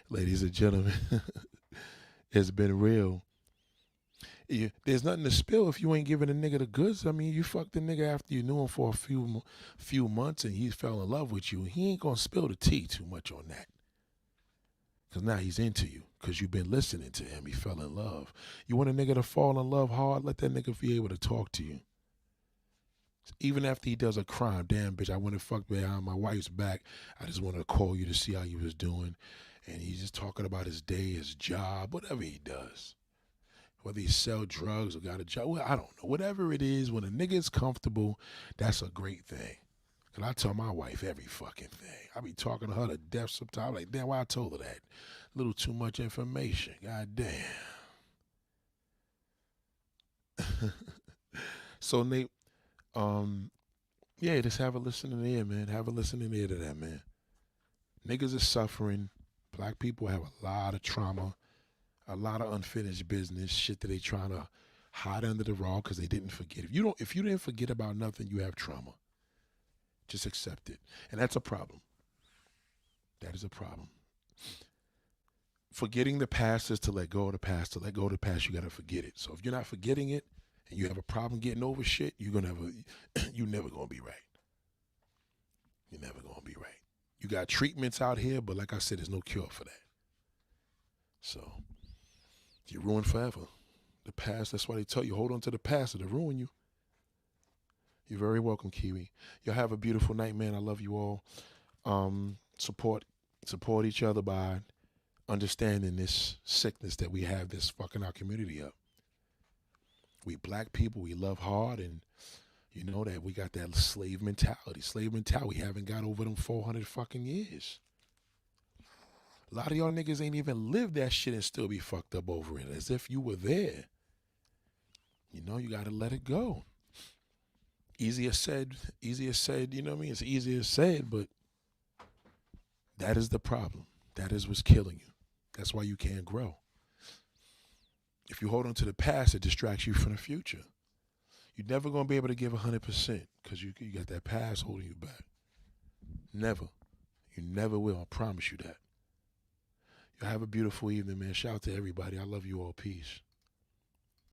Ladies and gentlemen, it's been real. There's nothing to spill if you ain't giving a nigga the goods. I mean, you fucked the nigga after you knew him for a few months and he fell in love with you. He ain't going to spill the tea too much on that. Because now he's into you. Because you've been listening to him. He fell in love. You want a nigga to fall in love hard? Let that nigga be able to talk to you. Even after he does a crime, damn bitch, I went and fucked behind my wife's back. I just wanted to call you to see how you was doing. And he's just talking about his day, his job, whatever he does. Whether he sell drugs or got a job, well, I don't know. Whatever it is, when a nigga is comfortable, that's a great thing. And I tell my wife every fucking thing. I be talking to her to death sometimes. Like, damn, why I told her that? A little too much information. God damn. So, Nate, yeah, just have a listening ear, man. Have a listening ear to that, man. Niggas is suffering. Black people have a lot of trauma, a lot of unfinished business, shit that they trying to hide under the rug because they didn't forget. If you didn't forget about nothing, you have trauma. Just accept it. And that's a problem. That is a problem. Forgetting the past is to let go of the past. To let go of the past, you got to forget it. So if you're not forgetting it and you have a problem getting over shit, you're never going to be right. You're never going to be right. You got treatments out here, but like I said, there's no cure for that. So you're ruined forever. The past, that's why they tell you, hold on to the past, it'll ruin you. You're very welcome, Kiwi. Y'all have a beautiful night, man. I love you all. Support each other by understanding this sickness that we have that's fucking our community up. We black people, we love hard, and you know that we got that slave mentality. We haven't got over them 400 fucking years. A lot of y'all niggas ain't even lived that shit and still be fucked up over it as if you were there. You know, you got to let it go. Easier said, you know what I mean? It's easier said, but that is the problem. That is what's killing you. That's why you can't grow. If you hold on to the past, it distracts you from the future. You're never going to be able to give 100% because you got that past holding you back. Never. You never will. I promise you that. You have a beautiful evening, man. Shout out to everybody. I love you all. Peace.